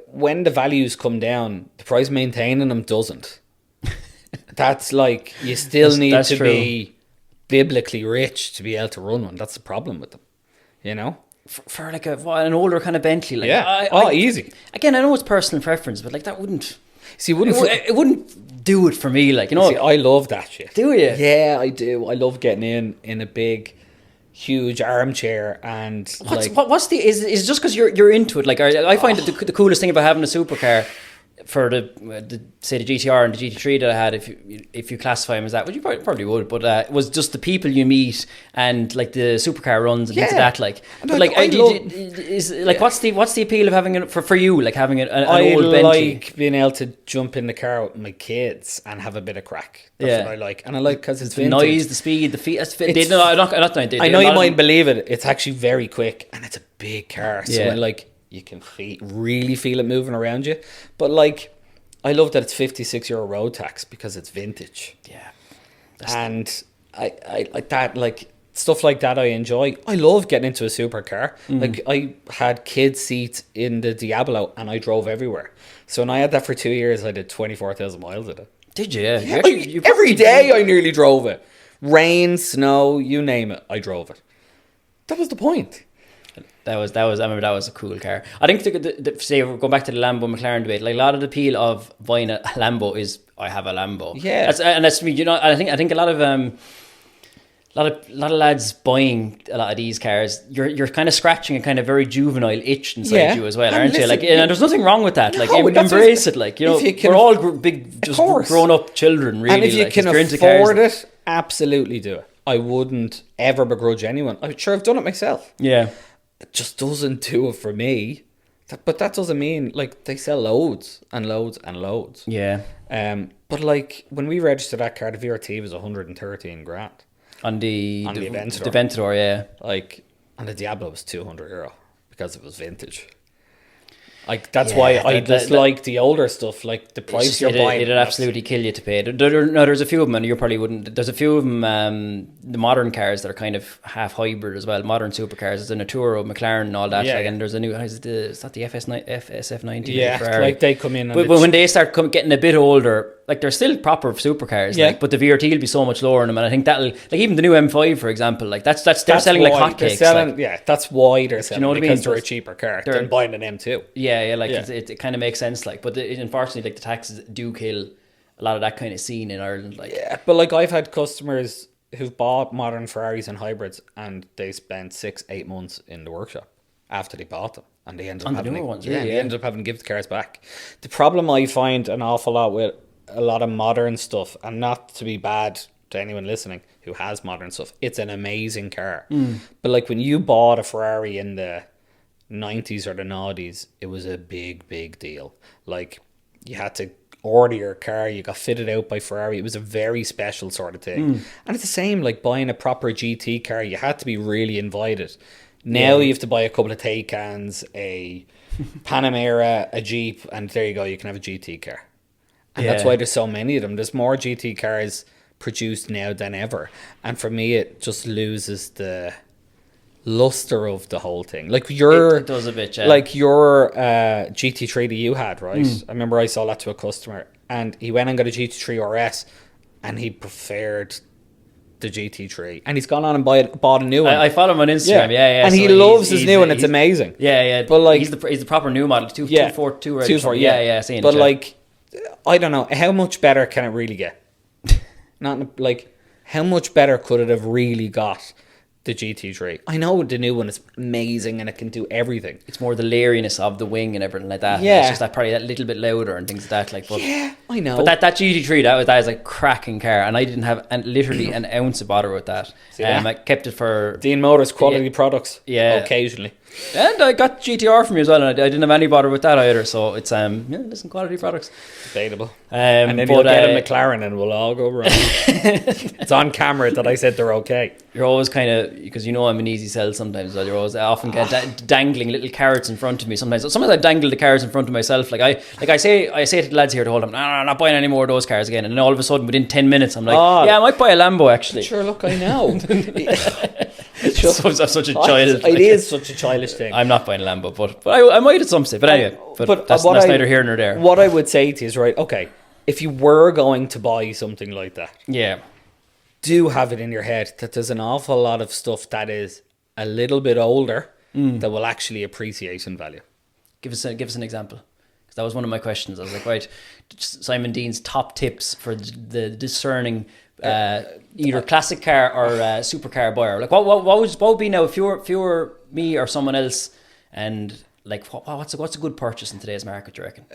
when the values come down, the price maintaining them doesn't. That's like, you still need to be biblically rich to be able to run one. That's the problem with them, you know? For like an older kind of Bentley. Like, yeah, easy. Again, I know it's personal preference, but like that wouldn't... See, it wouldn't do it for me, like, you know. See, I love that shit. Do you? Yeah, I do. I love getting in a big, huge armchair and what's the is just because you're into it? Like, I find that the coolest thing about having a supercar for the say the GTR and the GT3 that I had, if you classify them as that, which you probably would, but was just the people you meet and like the supercar runs and things like that. Like, but like, what's the appeal of having it for you? Like having an old Bentley. I like being able to jump in the car with my kids and have a bit of crack. That's what I like, and I like because it's the noise, the speed, the feet. I know you might believe it. It's actually very quick and it's a big car, so like. You can really feel it moving around you. But like, I love that it's €56 road tax because it's vintage. Yeah. And I like that, like stuff like that I enjoy. I love getting into a supercar. Like I had kids seats in the Diablo and I drove everywhere. So when I had that for 2 years, I did 24,000 miles of it. Did you? Yeah. Every day I nearly drove it. Rain, snow, you name it, I drove it. That was the point. That was. I remember that was a cool car. I think say we're going back to the Lambo McLaren debate. Like a lot of the appeal of buying a Lambo is I have a Lambo. Yeah, that's me. You know, I think a lot of lads buying a lot of these cars. You're kind of scratching a kind of very juvenile itch inside you as well, aren't you? Like, and there's nothing wrong with that. No, like, embrace it. Like, you know, we're all grown up children, really. And if you can afford it, absolutely do it. I wouldn't ever begrudge anyone. I'm sure I've done it myself. Yeah. It just doesn't do it for me. But that doesn't mean, like, they sell loads and loads and loads. Yeah. But like when we registered that car, the VRT was 113 grand. On the Aventador. The Aventador, yeah. Like, and the Diablo was €200 because it was vintage. Like, that's why I dislike the older stuff. Like, the price you're buying. It'd absolutely kill you to pay it. There's a few of them, and you probably wouldn't. There's a few of them, the modern cars that are kind of half hybrid as well. Modern supercars. There's a Naturo, McLaren, and all that. Yeah. Like, and there's a new, is that the FSF90? Yeah, Ferrari. Like they come in. But when they start getting a bit older, like, they're still proper supercars. Yeah. Like, but the VRT will be so much lower in them, and I think that'll, like, even the new M5, for example, like that's they're selling like hotcakes. Like, that's why they're selling, you know what because I mean? they're a cheaper car than buying an M2. Yeah, like it kind of makes sense. Like, but unfortunately, like, the taxes do kill a lot of that kind of scene in Ireland. Like, yeah, but like I've had customers who've bought modern Ferraris and hybrids, and they spent 6-8 months in the workshop after they bought them, and they ended up having to give the cars back. The problem I find an awful lot with a lot of modern stuff, and not to be bad to anyone listening who has modern stuff, it's an amazing car. But like when you bought a Ferrari in the 90s or the 90s, it was a big deal. Like, you had to order your car, you got fitted out by Ferrari. It was a very special sort of thing. And it's the same like buying a proper GT car. You had to be really invited. Now you have to buy a couple of Taycans, a Panamera, a Jeep, and there you go, you can have a GT car. And that's why there's so many of them. There's more GT cars produced now than ever. And for me, it just loses the luster of the whole thing. Like it does a bit, like your GT3 that you had, right? I remember I sold that to a customer, and he went and got a GT3 RS, and he preferred the GT3, and he's gone on and bought a new one. I follow him on Instagram, and so he loves his new one. It's amazing. But like, he's the proper new model, 242 or 24, seeing but like, I don't know, how much better can it really get? Not like, how much better could it have really got, the GT3? I know the new one is amazing and it can do everything. It's more the leeriness of the wing and everything like that. Yeah, it's just that probably that little bit louder and things like that. Like, but, yeah, I know. But that GT3, that is a cracking car, and I didn't have literally an ounce of bother with that. I kept it for Deane Motors quality products. Yeah, occasionally. And I got GTR from you as well, and I didn't have any bother with that either. So it's listen, quality products. Debatable. And then you'll get a McLaren and we'll all go wrong. It's on camera that I said they're okay. You're always kind of, because you know I'm an easy sell sometimes. So I often get dangling little carrots in front of me. Sometimes I dangle the carrots in front of myself. Like I say to the lads here to hold them, no, I'm not buying any more of those cars again. And then all of a sudden, within 10 minutes, I'm like, I might buy a Lambo actually. Sure, look, I know. I'm such a child. It is such a childish thing. I'm not buying a Lambo, but I might at some stage. But anyway, that's neither here nor there. What I would say to you is, right, okay, if you were going to buy something like that, do have it in your head that there's an awful lot of stuff that is a little bit older that will actually appreciate in value. Give us an example. Because that was one of my questions. I was like, right, Simon Deane's top tips for the discerning either classic car or supercar buyer. Like, what would be now if you were me or someone else, and like what's a good purchase in today's market, do you reckon?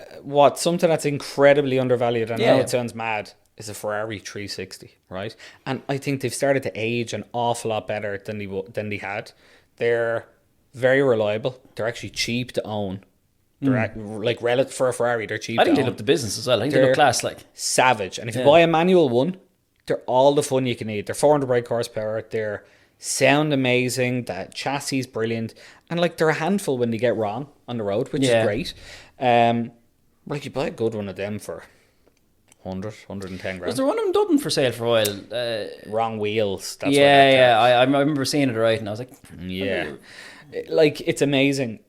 Something that's incredibly undervalued, and I know it sounds mad, is a Ferrari 360, right? And I think they've started to age an awful lot better than they had. They're very reliable. They're actually cheap to own. They're relative for a Ferrari, they're cheap. I think they look the business as well. I think they look class, like savage. And if you buy a manual one, they're all the fun you can need. They're 400 brake horsepower. They're sound amazing. That chassis is brilliant, and like they're a handful when they get wrong on the road, which is great. Like you buy a good one of them for 110 grand. Was there one in Dublin for sale for a while? Wrong wheels. That's I remember seeing it, right, and I was like, like it's amazing.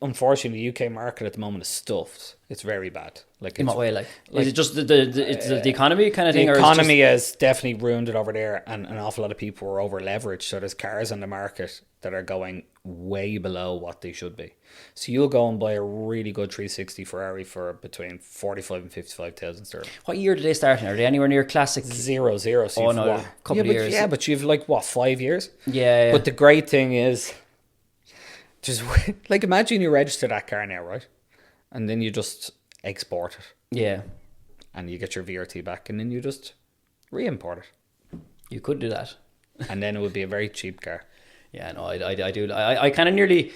Unfortunately, the UK market at the moment is stuffed. It's very bad. Like, in what way? Like is it just the economy kind of thing? The economy has definitely ruined it over there, and an awful lot of people are over leveraged. So there's cars on the market that are going way below what they should be. So you'll go and buy a really good 360 Ferrari for between 45 and 55,000 sterling. What year did they start in? Are they anywhere near classic? 0. So a couple of years. Yeah, but you've 5 years? Yeah. But the great thing is, just like imagine you register that car now, right? And then you just export it. Yeah. And you get your VRT back, and then you just re-import it. You could do that. And then it would be a very cheap car. Yeah, no, I do. I kind of nearly,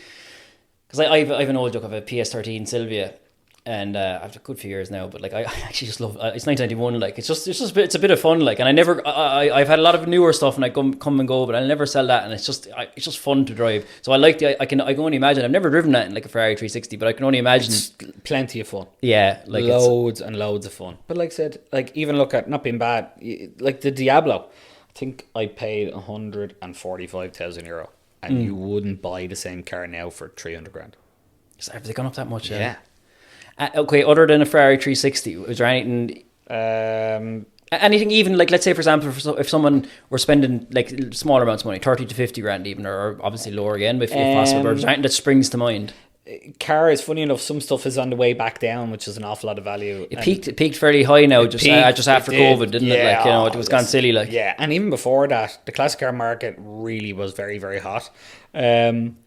because I've an old joke of a PS13 Silvia, and I've a good few years now, but like I actually just love it's 1991. Like it's a bit of fun. Like, and I've had a lot of newer stuff, and I come and go, but I'll never sell that. And it's just fun to drive. So I like I can only imagine. I've never driven that in like a Ferrari 360, but I can only imagine it's plenty of fun. Yeah, like loads and loads of fun. But like I said, like even look at not being bad, like the Diablo. I think I paid 145,000 euro, and you wouldn't buy the same car now for 300 grand. Have they gone up that much? Yeah. Okay, other than a Ferrari 360, was there anything? Anything even like, let's say for example, if someone were spending like smaller amounts of money, 30 to 50 grand even, or obviously lower again, if possible, but is there anything that springs to mind? Cars, funny enough, some stuff is on the way back down, which is an awful lot of value. It peaked fairly high now, just after COVID, didn't it? Like, it was gone silly. Like, yeah, and even before that, the classic car market really was very, very hot. In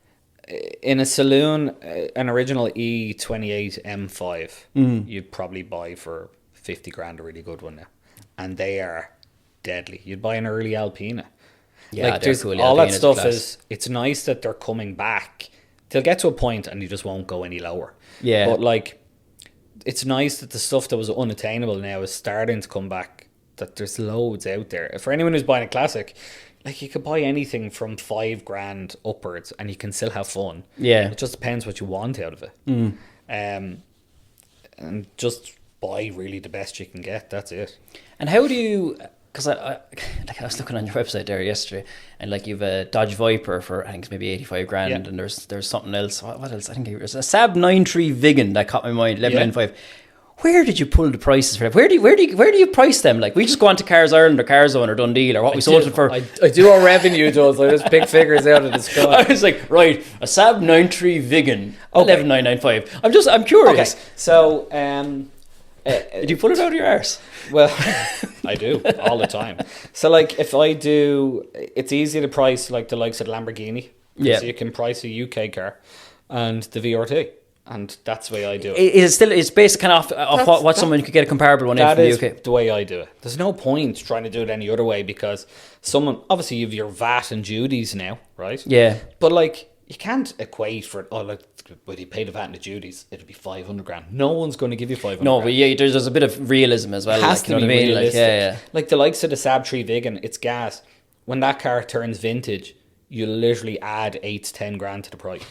a saloon, an original E28 M5, you'd probably buy for 50 grand a really good one now, and they are deadly. You'd buy an early Alpina. Yeah, like, there's cool. All that stuff is. It's nice that they're coming back. They'll get to a point and you just won't go any lower. Yeah. But like, it's nice that the stuff that was unattainable now is starting to come back. That there's loads out there. For anyone who's buying a classic, like you could buy anything from 5 grand upwards and you can still have fun. Yeah. It just depends what you want out of it. And just buy really the best you can get. That's it. And how do you... Because I was looking on your website there yesterday, and like you've a Dodge Viper for I think it's maybe 85 grand, and there's something else. What else? I think there's a Saab 9.3 Vigan that caught my mind, 11.95. Where did you pull the prices for that? Where do you price them? Like, we just go on to Cars Ireland or Carzone or Dundee or what we sold it for. I do our revenue, Joe, so I just pick figures out of the sky. I was like, right, a Saab 9.3 Vigan, 11,995. I'm curious. Okay, so did you pull it out of your arse? Well, I do all the time. So like, if I do, it's easy to price like the likes of Lamborghini. Yeah. So you can price a UK car and the VRT. And that's the way I do it. It's based kind of off what someone could get a comparable one in from the UK. That is the way I do it. There's no point trying to do it any other way, because someone, obviously you have your VAT and duties now, right? Yeah. But like, you can't equate for like when you pay the VAT and the duties, it'll be 500 grand. No one's going to give you 500. No, grand. but yeah, there's a bit of realism as well. It has like, to you know be what I mean? realistic. Like, yeah. Like the likes of the Saab 3 Vigan, it's gas. When that car turns vintage, you literally add 8 to 10 grand to the price.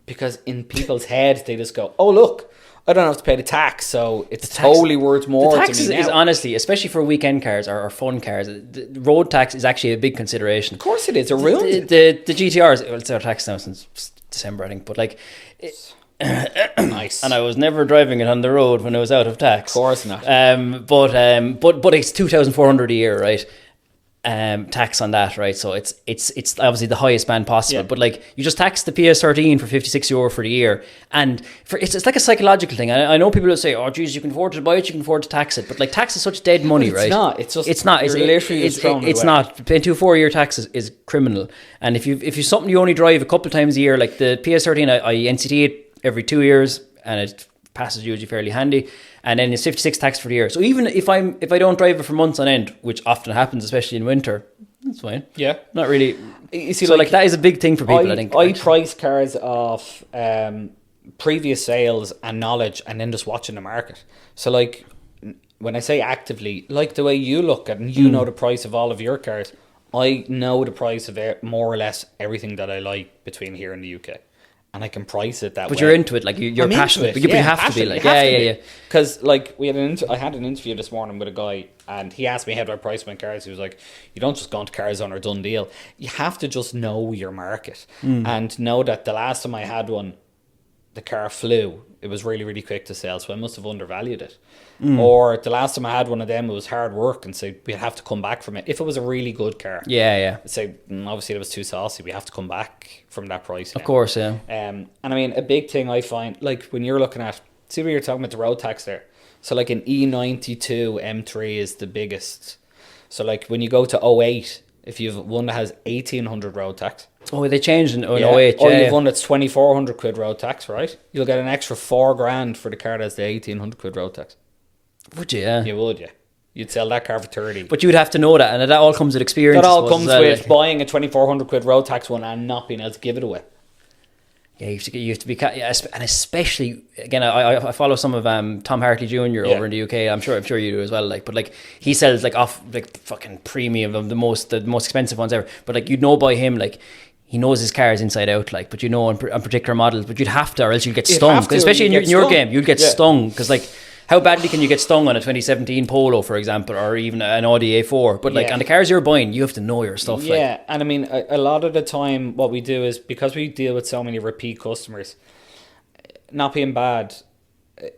Because in people's heads, they just go, oh, look, I don't have to pay the tax, so it's totally worth more. The tax to me is now. honestly, especially for weekend cars or fun cars, the road tax is actually a big consideration. Of course it is. It ruined the GTRs. Well, it's our tax now since December, I think. But like, nice. And I was never driving it on the road when it was out of tax. Of course not. But it's 2,400 a year, right? Tax on that, right? So it's obviously the highest band possible. Yeah. But like, you just tax the PS13 for €56 for the year, and it's like a psychological thing. I know people will say, "Oh, geez, you can afford to buy it, you can afford to tax it," but like, tax is such dead money, right? It's not. It's just. It's not. It's literally it's not. Paying 2 4-year tax is criminal. And if you something you only drive a couple of times a year, like the PS13, I NCT it every 2 years, and it passes usually fairly handy. And then it's 56 tax for the year. So even if I don't drive it for months on end, which often happens, especially in winter, that's fine. Yeah. Not really. You see, so like that is a big thing for people, I think. I price cars off previous sales and knowledge, and then just watching the market. So like, when I say actively, like the way you look at and you know the price of all of your cars, I know the price of more or less everything that I like between here and the UK. And I can price it that way. But you're into it, like you're passionate. But you have to be like, yeah. Because like I had an interview this morning with a guy, and he asked me how do I price my cars. He was like, you don't just go into Cars On or Done Deal. You have to just know your market and know that the last time I had one, the car flew. It was really, really quick to sell, so I must have undervalued it. Or the last time I had one of them, it was hard work, and so we'd have to come back from it. If it was a really good car, I'd say obviously it was too saucy. We have to come back from that price. Of course, yeah. And I mean, a big thing I find, like when you're looking at, see what you're talking about the road tax there. So like an E92 M3 is the biggest. So like when you go to 08, if you've one that has 1,800 road tax. Oh, they changed in 08. Or you've one that's 2,400 quid road tax, right? You'll get an extra 4 grand for the car that's the 1,800 quid road tax. Would you? Yeah. You would, yeah. You'd sell that car for 30. But you'd have to know that, and that all comes with experience. That all comes with buying a 2,400 quid road tax one and not being able to give it away. Yeah, you have to be, and especially again, I follow some of Tom Hartley Jr. over in the UK. I'm sure you do as well. Like, but like he sells like off like fucking premium of the most expensive ones ever. But like you'd know by him, like he knows his cars inside out. Like, but you know on particular models, but you'd have to, or else you'd get stung. Especially in your game, you'd get stung because like. How badly can you get stung on a 2017 Polo, for example, or even an Audi A4? But like on the cars you're buying, you have to know your stuff. Yeah, like. And I mean, a lot of the time, what we do is because we deal with so many repeat customers, not being bad,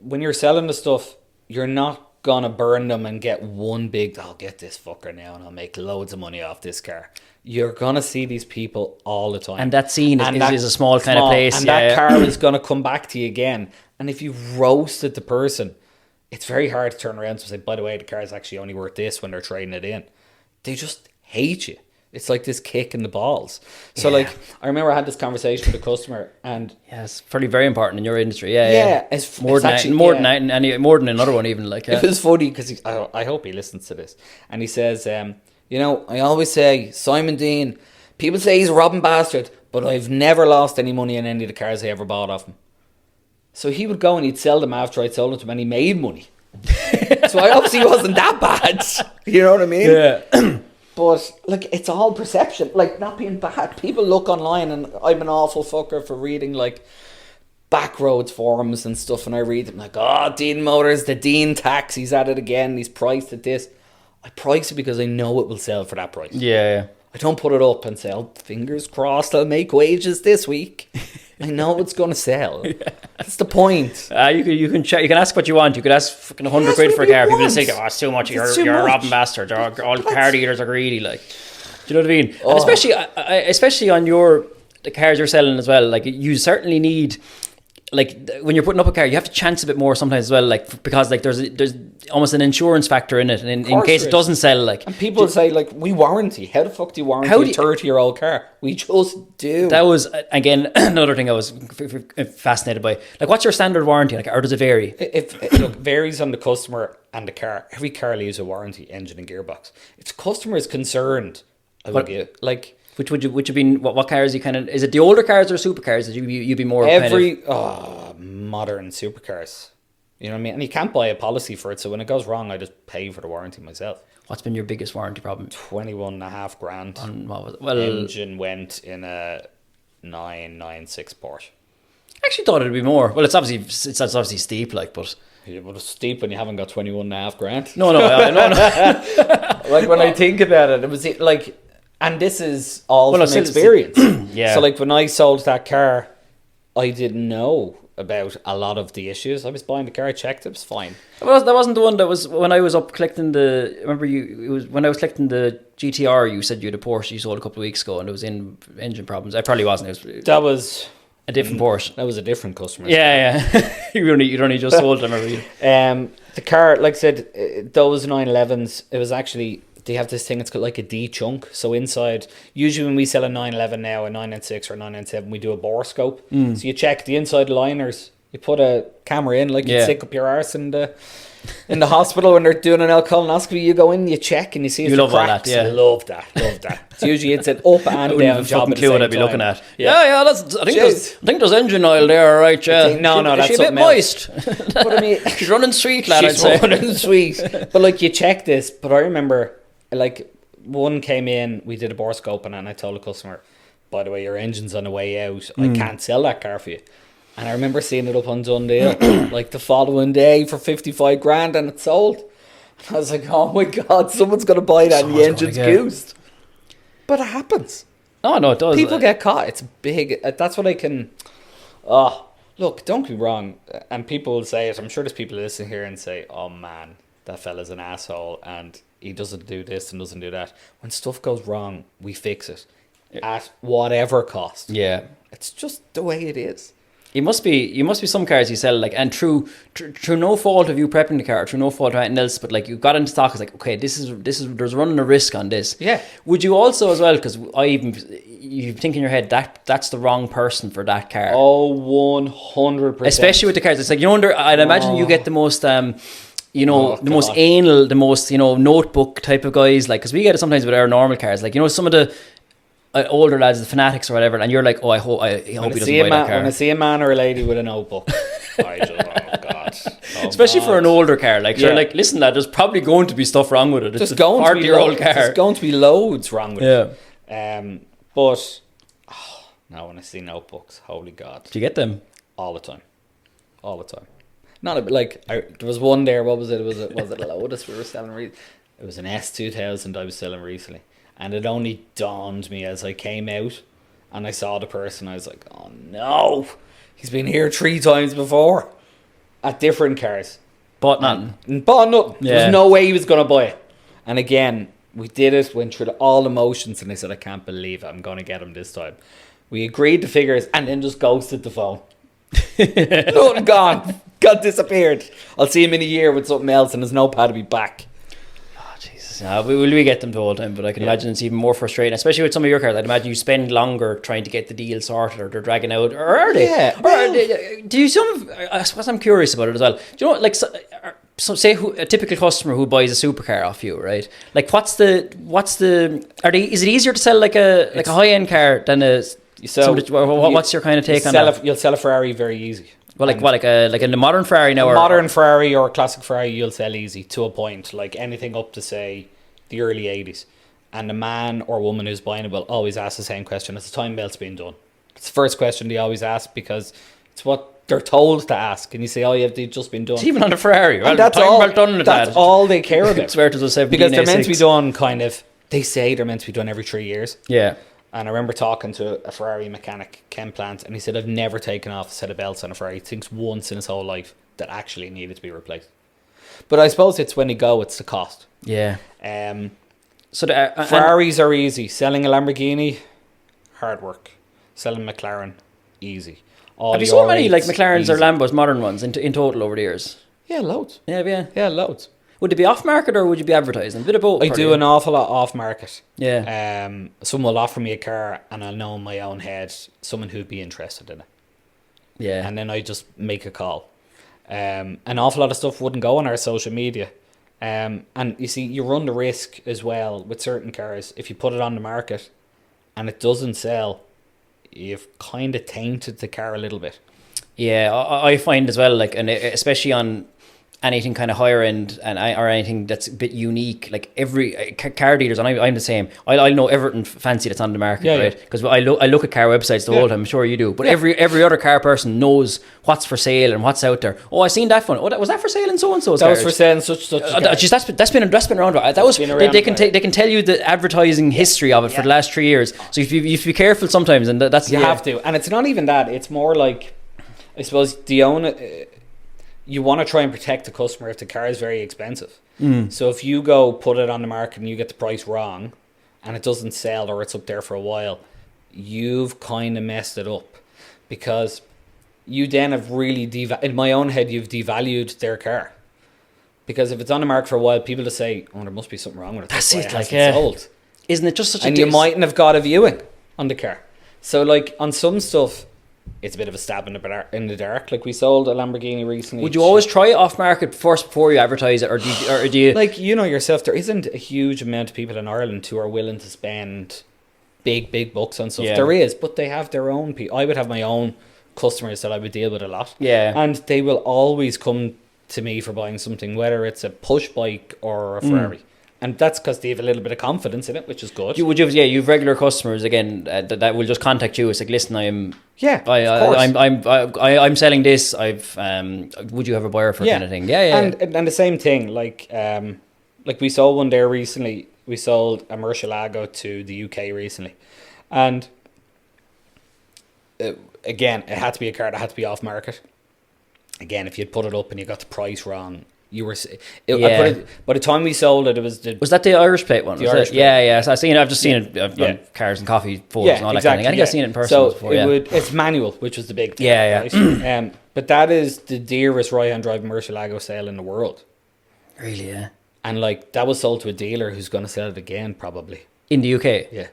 when you're selling the stuff, you're not gonna burn them and get one big, I'll get this fucker now and I'll make loads of money off this car. You're gonna see these people all the time, and that scene is a small kind of place, and that car is gonna come back to you again. And if you roasted the person, it's very hard to turn around and say, by the way, the car is actually only worth this when they're trading it in. They just hate you. It's like this kick in the balls. So like, I remember I had this conversation with a customer, and it's probably very important in your industry. It's more than another one even. Like, it was funny because I hope he listens to this, and he says, you know, I always say Simon Deane. People say he's a robbing bastard, but I've never lost any money in any of the cars I ever bought off him. So he would go and he'd sell them after I'd sold them to him, and he made money. So I obviously wasn't that bad. You know what I mean? Yeah. But like, it's all perception. Like, not being bad. People look online, and I'm an awful fucker for reading like Backroads forums and stuff, and I read them like, oh, Deane Motors, the Deane tax, he's at it again, he's priced at this. I price it because I know it will sell for that price. Yeah. I don't put it up and say, oh, fingers crossed I'll make wages this week. I know it's going to sell. That's the point. You can ask what you want. You could ask fucking 100 quid for a car. People say, oh, it's too much. You're a robbing bastard. All car dealers are greedy. Like, do you know what I mean? And especially on the cars you're selling as well. Like, you certainly need, like, when you're putting up a car, you have to chance a bit more sometimes as well. Like, because like there's almost an insurance factor in it, and in case it doesn't sell, like. And people say like, we warranty. How the fuck do you warranty a 30-year-old car? We just do. That was again another thing I was fascinated by. Like, what's your standard warranty? Like, or does it vary? It varies on the customer and the car. Every car leaves a warranty, engine and gearbox. If the customer is concerned, I would give like. Which would you be? What cars you kind of? Is it the older cars or supercars that you'd be more modern supercars? You know what I mean? And you can't buy a policy for it, so when it goes wrong, I just pay for the warranty myself. What's been your biggest warranty problem? 21.5 grand. On what was it? Well, engine went in a 996 Porsche. I actually thought it'd be more. Well, it's obviously steep, like, but yeah, but it's steep when you haven't got 21.5 grand. No. Like when I think about it, it was like, and this is all from experience. Yeah. So like when I sold that car, I didn't know about a lot of the issues. I was buying the car, I checked, it was fine. That wasn't the one that was when I was up collecting the. Remember you? It was when I was collecting the GTR. You said you had a Porsche you sold a couple of weeks ago, and it was in engine problems. I probably wasn't. That was a different Porsche. That was a different customer. Yeah. you only just sold them. The car, like I said, those 911s. It was actually. They have this thing, it's called like a D chunk. So inside, usually when we sell a 911 now, a 996 or a 997, we do a bore scope. So you check the inside liners, you put a camera in, like you stick up your arse in the hospital when they're doing an colonoscopy. You go in, you check, and you see it's the cracks. That, yeah. I love that. It's usually it's an up and down job. Fucking clue what I'd be looking at. Yeah. I think there's engine oil there, all right. Yeah. No, that's she's a bit moist. But I mean, she's running sweet, lad. She's running sweet. But like you check this, but I remember. Like one came in, we did a bore scope and I told the customer, by the way, your engine's on the way out. I can't sell that car for you. And I remember seeing it up on Dundee like the following day for 55 grand and it sold. And I was like, oh my God, someone's going to buy that and the engine's goosed. But it happens. Oh, no, it does. People get caught. It's big. That's what I can... look, don't be wrong. And people will say it. I'm sure there's people listening here and say, oh man, that fella's an asshole and he doesn't do this and doesn't do that. When stuff goes wrong, we fix it at whatever cost. Yeah, it's just the way it is. You must be some cars you sell like, and through no fault of you prepping the car, through no fault of anything else, but like you got into stock. It's like, okay, this is there's running a risk on this. Yeah. Would you also as well? Because you think in your head that's the wrong person for that car. Oh, 100%. Especially with the cars, it's like I'd imagine you get the most. The most anal, the most, notebook type of guys, like, because we get it sometimes with our normal cars, like, some of the older lads, the fanatics or whatever, and you're like, oh, I hope he doesn't buy that car. When I see a man or a lady with a notebook, I just, oh God. Especially for an older car, like, you're like, listen, lad, there's probably going to be stuff wrong with it. It's a 40-year-old car. There's going to be loads wrong with it. But, now when I see notebooks, holy God. Do you get them? All the time. Not a bit like there was one there. What was it? Was it a Lotus we were selling? It was an S2000 I was selling recently, and it only dawned me as I came out and I saw the person. I was like, "Oh no, he's been here 3 times before at different cars, bought nothing. Yeah. There was no way he was gonna buy it." And again, we did it. Went through all emotions, and I said, "I can't believe it. I'm gonna get him this time." We agreed the figures, and then just ghosted the phone. Nothing gone. Got disappeared. I'll see him in a year with something else, and there's no pad to be back. Oh Jesus! No, we get them the whole time, but I can imagine it's even more frustrating, especially with some of your cars. I'd imagine you spend longer trying to get the deal sorted, or they're dragging out, or are they? Yeah. Do you I suppose I'm curious about it as well. Do you know, like, so say a typical customer who buys a supercar off you, right? Like, what's the? Is it easier to sell like a high end car than a? What's your kind of take on that? You'll sell a Ferrari very easy. Well, like a modern Ferrari now, Ferrari or a classic Ferrari, you'll sell easy to a point. Like anything up to say the early 80s, and the man or woman who's buying it will always ask the same question: "Has the time belt's been done?" It's the first question they always ask because it's what they're told to ask. And you say, "Oh, yeah, they've just been done." It's even on a Ferrari, well, that's all. That's all they care about. It's where it was a 17 because they're meant to be done kind of. They say they're meant to be done every 3 years. Yeah. And I remember talking to a Ferrari mechanic, Ken Plant, and he said, I've never taken off a set of belts on a Ferrari. He thinks once in his whole life that actually needed to be replaced. But I suppose it's when you go, it's the cost. Yeah. So Ferraris are easy. Selling a Lamborghini, hard work. Selling McLaren, easy. Have you so many like McLarens or Lambos, modern ones, in total over the years? Yeah, loads. Yeah, loads. Would it be off market or would you be advertising? A bit of both. I do an awful lot off market. Yeah. Someone will offer me a car and I'll know in my own head someone who'd be interested in it. Yeah. And then I just make a call. An awful lot of stuff wouldn't go on our social media. And you see, you run the risk as well with certain cars. If you put it on the market and it doesn't sell, you've kind of tainted the car a little bit. Yeah, I find as well, like, and especially on anything kind of higher end or anything that's a bit unique, like every car dealers, and I'm the same. I'll know everything fancy that's on the market, right? Because I look at car websites the whole time. I'm sure you do, but every other car person knows what's for sale and what's out there. Oh, I seen that one. Oh, was that for sale in so and so? That was for sale in such. That's been around. They can tell you the advertising history of it for the last 3 years. So you have to be careful sometimes, and that's you have to. And it's not even that. It's more like, I suppose, the owner. You want to try and protect the customer if the car is very expensive. So if you go put it on the market and you get the price wrong and it doesn't sell, or it's up there for a while, you've kind of messed it up, because you then have really in my own head, you've devalued their car. Because if it's on the market for a while, people just say, oh, there must be something wrong with it. That's it, like, sold. Isn't it just such and you mightn't have got a viewing on the car. So like on some stuff, it's a bit of a stab in the dark. Like, we sold a Lamborghini recently. Would you always try it off market first before you advertise it, or do you like, you know yourself, there isn't a huge amount of people in Ireland who are willing to spend big bucks on stuff. There is, but they have their own people. I would have my own customers that I would deal with a lot. And they will always come to me for buying something, whether it's a push bike or a Ferrari. And that's because they have a little bit of confidence in it, which is good. You've regular customers again that will just contact you. It's like, listen, I'm selling this. Would you have a buyer for kind of thing? And the same thing, like we sold one there recently. We sold a Murcielago to the UK recently, and again, it had to be a car that had to be off market. Again, if you'd put it up and you got the price wrong, you were. By the time we sold it, was that the Irish plate one? Irish plate. Yeah. So I've just seen it on cars and coffee photos and all that kind of thing. I think I've seen it in person before. It's manual, which was the big thing. Right? But that is the dearest right-hand drive Murcielago sale in the world. Really? Yeah. And like, that was sold to a dealer who's going to sell it again, probably in the UK. Yeah.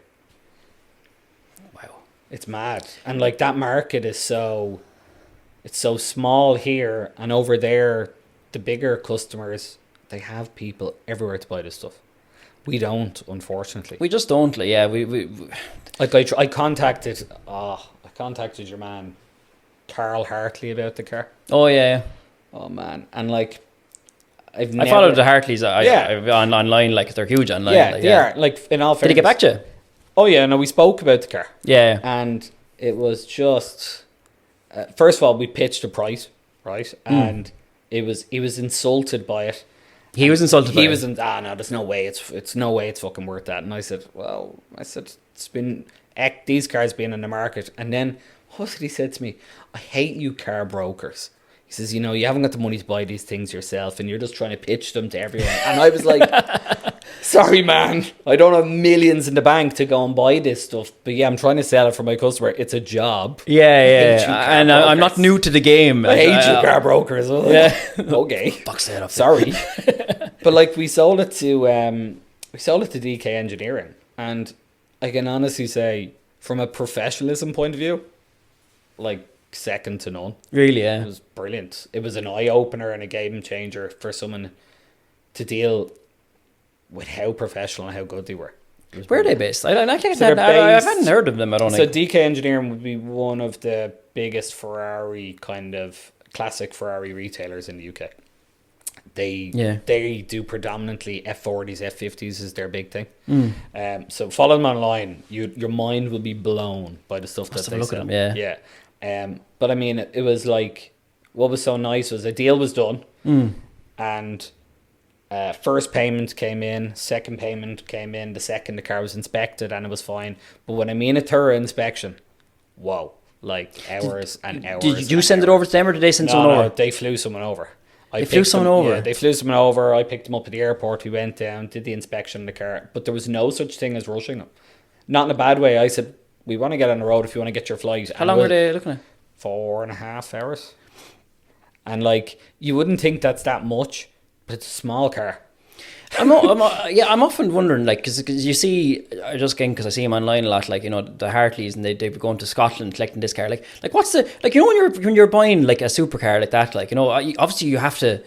Wow, it's mad, and like, that market is so small here, and over there, the bigger customers, they have people everywhere to buy this stuff. We don't, unfortunately. We just don't. Yeah, we like, I contacted your man Carl Hartley about the car. Oh yeah. Oh man, and like, I followed the Hartleys. Online, like, they're huge online. Yeah, like, they are. Like, in all fairness. Did he get back to you? Oh yeah, no, we spoke about the car. Yeah, and it was just first of all, we pitched a price, right, and he was insulted by it. He was insulted by it. He was no, there's no way it's no way it's fucking worth that. And I said, it's been these cars being in the market. And then what did he say to me? I hate you car brokers. He says, you haven't got the money to buy these things yourself, and you're just trying to pitch them to everyone. And I was like, sorry, man, I don't have millions in the bank to go and buy this stuff. But yeah, I'm trying to sell it for my customer. It's a job. Yeah. And I'm not new to the game. I hate you car brokers. Yeah. Okay. Box that up. Sorry. But like, we sold it to DK Engineering, and I can honestly say, from a professionalism point of view, like, second to none. Really, yeah. It was brilliant. It was an eye-opener and a game changer for someone to deal with how professional and how good they were. Where are they based? I haven't heard of them, I don't think. So DK Engineering would be one of the biggest Ferrari, kind of classic Ferrari retailers in the UK. They do predominantly F40s, F50s is their big thing. So follow them online. Your mind will be blown by the stuff that they sell. Yeah. But I mean, it was like, what was so nice was a deal was done, and first payment came in, second payment came in, the car was inspected and it was fine. But when I mean a thorough inspection, whoa, like hours and hours. Did you send it over to them, or did they send someone over? No, they flew someone over. They flew someone over? Yeah, they flew someone over. I picked them up at the airport. We went down, did the inspection of the car. But there was no such thing as rushing them. Not in a bad way. I said, we want to get on the road if you want to get your flight. How long were they looking at? 4.5 hours. And like, you wouldn't think that's that much, but it's a small car. I'm often wondering, like, because you see, because I see him online a lot, like, the Hartleys, and they'd be going to Scotland collecting this car. Like what's the, like, when you're buying like a supercar like that, like, obviously you have to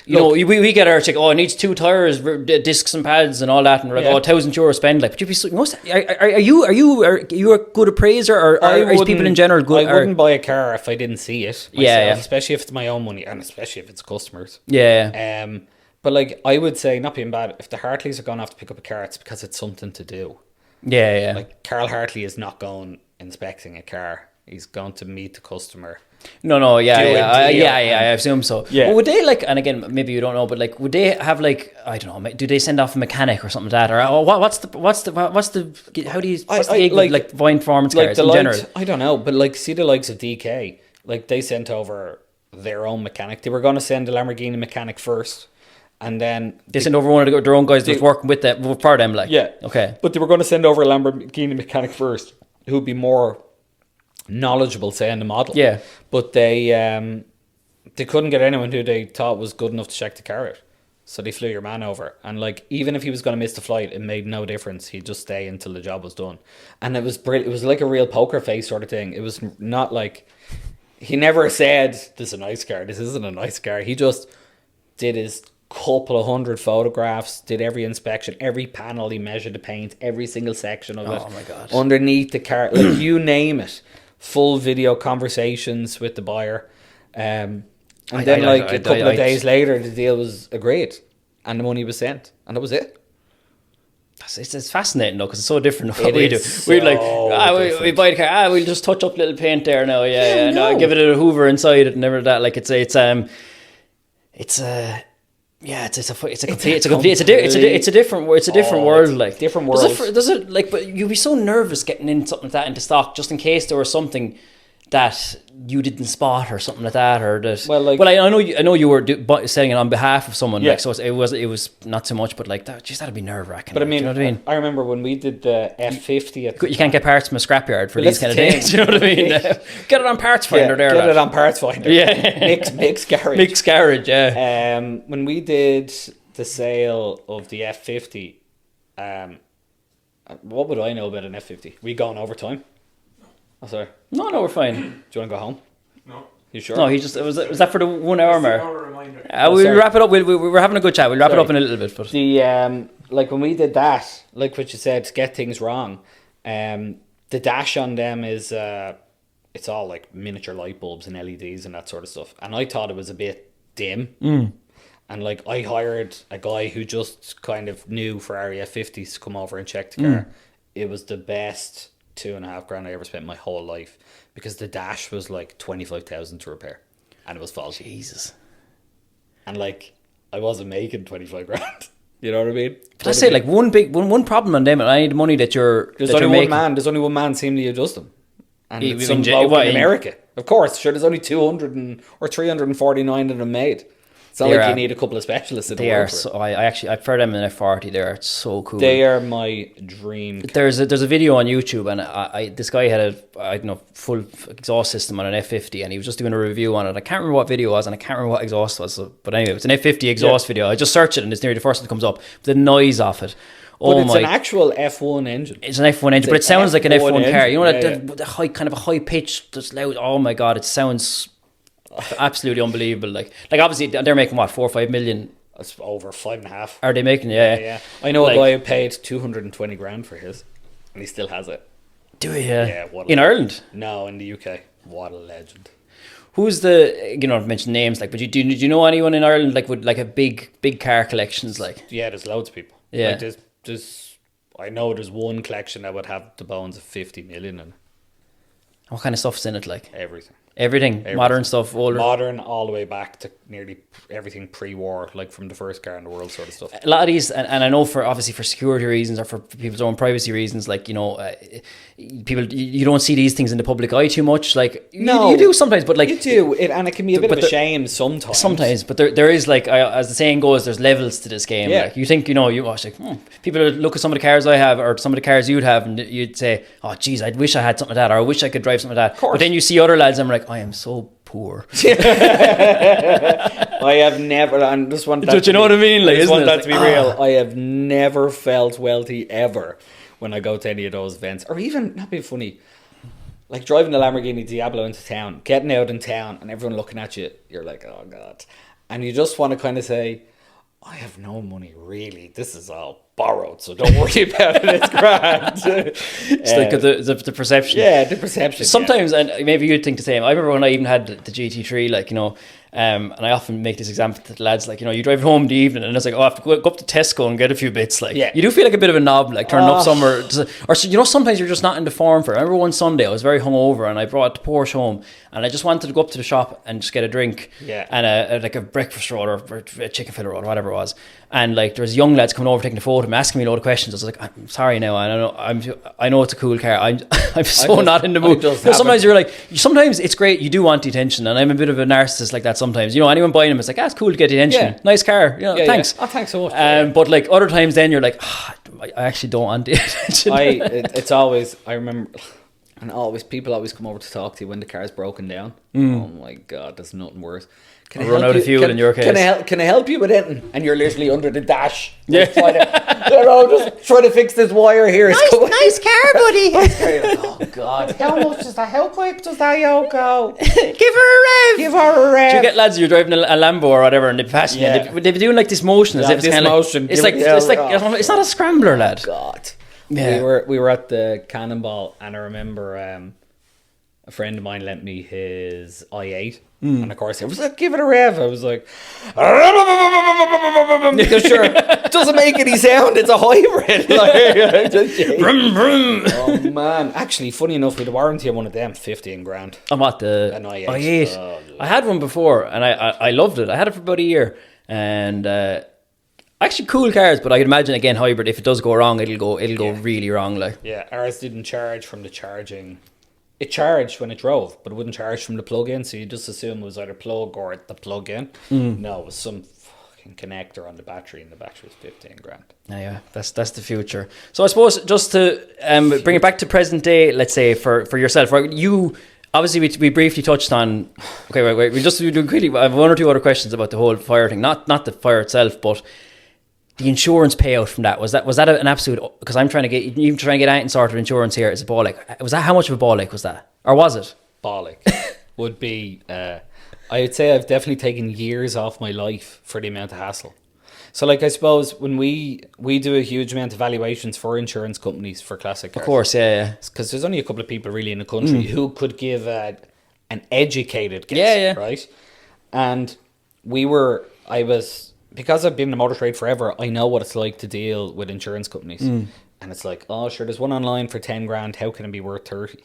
you know, we get our check. Oh, it needs 2 tires, discs and pads and all that, and we're like, oh, €1,000 spend. Like, but you'd be so, are you a good appraiser, or are people in general good? I wouldn't buy a car if I didn't see it myself, yeah, especially if it's my own money, and especially if it's customers. Yeah. But like, I would say, not being bad, if the Hartleys are going to have to pick up a car, it's because it's something to do. Yeah. Like, Carl Hartley is not going inspecting a car. He's going to meet the customer. No, I assume so. Yeah. Well, would they, like, and again, maybe you don't know, but like, would they have, like, I don't know, do they send off a mechanic or something like that, or what's the gig with, like, Vine Performance cars in general? I don't know, but like, see the likes of DK, like, they sent over their own mechanic. They were going to send a Lamborghini mechanic first, and then they sent over one of their own guys that was working with them, for them, like. Yeah. Okay. But they were going to send over a Lamborghini mechanic first, who would be more knowledgeable, say, in the model. Yeah. But they couldn't get anyone who they thought was good enough to check the car out. So they flew your man over. And like, even if he was going to miss the flight, it made no difference. He'd just stay until the job was done. And it was brilliant. It was like a real poker face sort of thing. It was not like, he never said, this is a nice car, this isn't a nice car. He just did his couple of 100 photographs, did every inspection, every panel, he measured the paint, every single section of it. Oh my God. Underneath the car, like, you name it. Full video conversations with the buyer. And then a couple of days later, the deal was agreed and the money was sent, and that was it. It's fascinating though, because it's so different from what we do. We're like, we buy the car, we'll just touch up little paint there now, no, give it a hoover inside it and everything that. Like, it's a different world, like different world. Does it like, but you'd be so nervous getting in something like that into stock, just in case there was something that you didn't spot or something like that, or that. Well, I know you were selling it on behalf of someone, like, so it was not so much, but like that, just that'd be nerve wracking. But like, I mean, you know what I mean? I remember when we did the F40. You can't get parts from a scrapyard for these kind of things. You know what I mean? Get it on Parts Finder there. Get it on Parts Finder. Yeah, Mixed garage. Mixed garage. Yeah. When we did the sale of the F40, what would I know about an F50? We going overtime? Oh, sorry. No, we're fine. Do you want to go home? No. You sure? No, was that for the 1 hour mark? Reminder. We'll wrap it up. We're having a good chat. We'll wrap it up in a little bit. But the like, when we did that, like what you said, to get things wrong, the dash on them is it's all like miniature light bulbs and LEDs and that sort of stuff. And I thought it was a bit dim. And like, I hired a guy who just kind of knew Ferrari F40s to come over and check the car. It was the best $2,500 I ever spent in my whole life, because the dash was like 25,000 to repair, and it was faulty. Jesus. And like, I wasn't making 25 grand. You know what I mean? But I say, like, one problem on them, and I need money that you're. There's that only you're one man. There's only one man seeming to adjust them. And Even it's some bloke in America. Of course, sure. There's only 200 or 349 of them made. It's not like you need a couple of specialists in the world. I prefer them in F40. They are so cool. They are my dream car. There's a video on YouTube, and this guy had a full exhaust system on an F50, and he was just doing a review on it. I can't remember what video it was, and I can't remember what exhaust was. But anyway, it's an F50 exhaust video. I just searched it, and it's nearly the first one that comes up. The noise off it. But it's an actual F1 engine. It's an F1 engine, but it sounds like an F1 car. You know, the high, kind of a high pitch, just loud. Oh my God, it sounds absolutely unbelievable. Like obviously they're making what, 4 or 5 million. That's over 5.5. Are they making? Yeah. I know a guy who paid 220 grand for his, and he still has it. Do we? Yeah. In Ireland? No, in the UK. What a legend. Who's the? I've mentioned names, like, but do you know anyone in Ireland like with like a big car collections, like? Yeah, there's loads of people. Yeah. Like, I know there's one collection that would have the bones of 50 million in it. What kind of stuff's in it, like? Everything. Modern stuff, older. Modern, all the way back to nearly everything pre-war, like from the first car in the world, sort of stuff. A lot of these, and I know for security reasons or for people's own privacy reasons, like, people, you don't see these things in the public eye too much. Like, no, you do sometimes, but like you do, and it can be a bit of a shame sometimes. Sometimes, but there is, like, as the saying goes, there's levels to this game. Yeah. Like, you think, you watch, like, people look at some of the cars I have or some of the cars you'd have, and you'd say, oh geez, I wish I had something like that, or I wish I could drive something like that. But then you see other lads, and I'm like, I am so poor. I have never, and just want that. Don't you know what I mean? Like, I just want that to be real. I have never felt wealthy ever when I go to any of those events, or even, not being funny, like driving the Lamborghini Diablo into town, getting out in town, and everyone looking at you. You're like, oh God. and you just want to kind of say, I have no money really. This is all borrowed, so don't worry about it. It's grand. It's like the perception. Yeah, the perception. Sometimes, and maybe you'd think the same. I remember when I even had the GT3, like, you know, and I often make this example to the lads, like, you know, you drive home in the evening and it's like, oh, I have to go up to Tesco and get a few bits. Like, you do feel like a bit of a knob, like turning up somewhere. Or, you know, sometimes you're just not in the form for it. I remember one Sunday I was very hungover and I brought the Porsche home and I just wanted to go up to the shop and just get a drink and like a breakfast roll or a chicken fillet roll or whatever it was. And like there was young lads coming over taking a photo and asking me a load of questions. I was like, I'm sorry now, I know it's a cool car. I'm so not in the mood. You know, sometimes you're like, sometimes it's great, you do want the attention, and I'm a bit of a narcissist like that sometimes. You know, anyone buying them, it's like, it's cool to get the attention. Nice car, you know, thanks. Oh, thanks so much. But like other times then you're like, I actually don't want the attention. It's always, I remember, and people always come over to talk to you when the car's broken down. Oh my God, there's nothing worse. Can I run out of fuel in your case? Can I help you with anything? And you're literally under the dash. Just try to fix this wire here. Nice car, buddy. Oh God! How much does that? How quick does that yoke go? Give her a rev. Do you get lads? You're driving a Lambo or whatever, and they're passing you. They've been doing like this motion as if it's kind of like, it's not a scrambler, lad. God. Yeah. We were at the Cannonball, and I remember a friend of mine lent me his i8. And of course, it was like, give it a rev. I was like, because sure, it doesn't make any sound. It's a hybrid. Vroom, vroom. Oh man! Actually, funny enough, we had a warranty on one of them, 15 grand. I'm at the an i8. Oh, I had one before, and I loved it. I had it for about a year, and actually cool cars. But I can imagine again hybrid. If it does go wrong, it'll go really wrong. Like ours didn't charge from the charging. It charged when it drove, but it wouldn't charge from the plug-in, so you just assume it was either plug or the plug-in. No, it was some fucking connector on the battery, and the battery was 15 grand. Yeah, that's the future. So I suppose just to bring it back to present day, let's say for yourself, right? You obviously we briefly touched on. Okay, wait. We just do quickly. I have one or two other questions about the whole fire thing, not the fire itself, but the insurance payout from that was that an absolute? Because I'm trying to get anything sort of insurance here. Is a ball like? Was that how much of a ball like was that, or was it? Bollock would be. I would say I've definitely taken years off my life for the amount of hassle. So, like, I suppose when we do a huge amount of valuations for insurance companies for classic cars. Of course, yeah. Because there's only a couple of people really in the country who could give an educated guess, right? And because I've been in the motor trade forever, I know what it's like to deal with insurance companies. And it's like, oh, sure, there's one online for 10 grand. How can it be worth 30?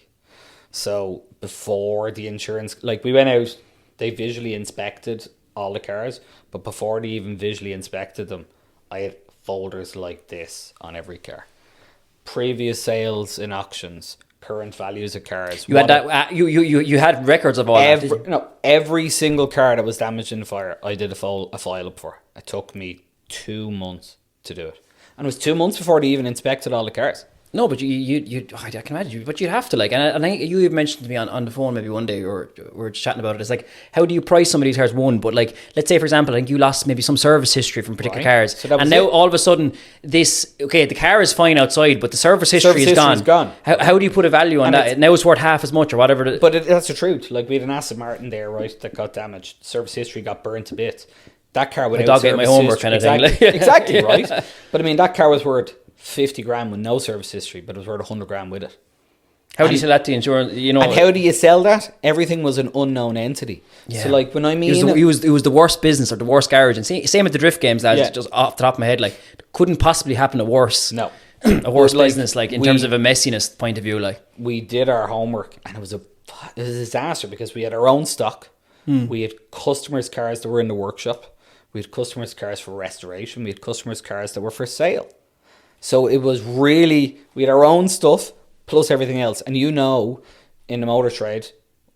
So before the insurance, like we went out, they visually inspected all the cars. But before they even visually inspected them, I had folders like this on every car. Previous sales in auctions, current values of cars. You had that. You had records of all that. Every single car that was damaged in the fire, I did a file up for. It took me 2 months to do it, and it was 2 months before they even inspected all the cars. No, but I can imagine, but you'd have to like, and I think you even mentioned to me on the phone maybe one day, or we were chatting about it. It's like, how do you price some of these cars? One, but like, let's say for example, I think you lost maybe some service history from particular cars, so and now all of a sudden the car is fine outside, but the service history is gone. How do you put a value on that? Now it's worth half as much or whatever. But that's the truth. Like we had an Aston Martin there, right, that got damaged. Service history got burnt to bits. That car without dog ate my homework kind of thing. Exactly, right. But I mean, that car was worth 50 grand with no service history, but it was worth 100 grand with it. How do you sell that to insurance? You know, and how do you sell that? Everything was an unknown entity. Yeah. So, like when I mean, it was the worst business or the worst garage, and same with the drift games. Lads, just off the top of my head, like couldn't possibly happen a worse. No, a worse business, like in terms of a messiness point of view. Like we did our homework, and it was a disaster because we had our own stock. We had customers' cars that were in the workshop. We had customers' cars for restoration. We had customers' cars that were for sale. So it was really, we had our own stuff plus everything else. And you know, in the motor trade,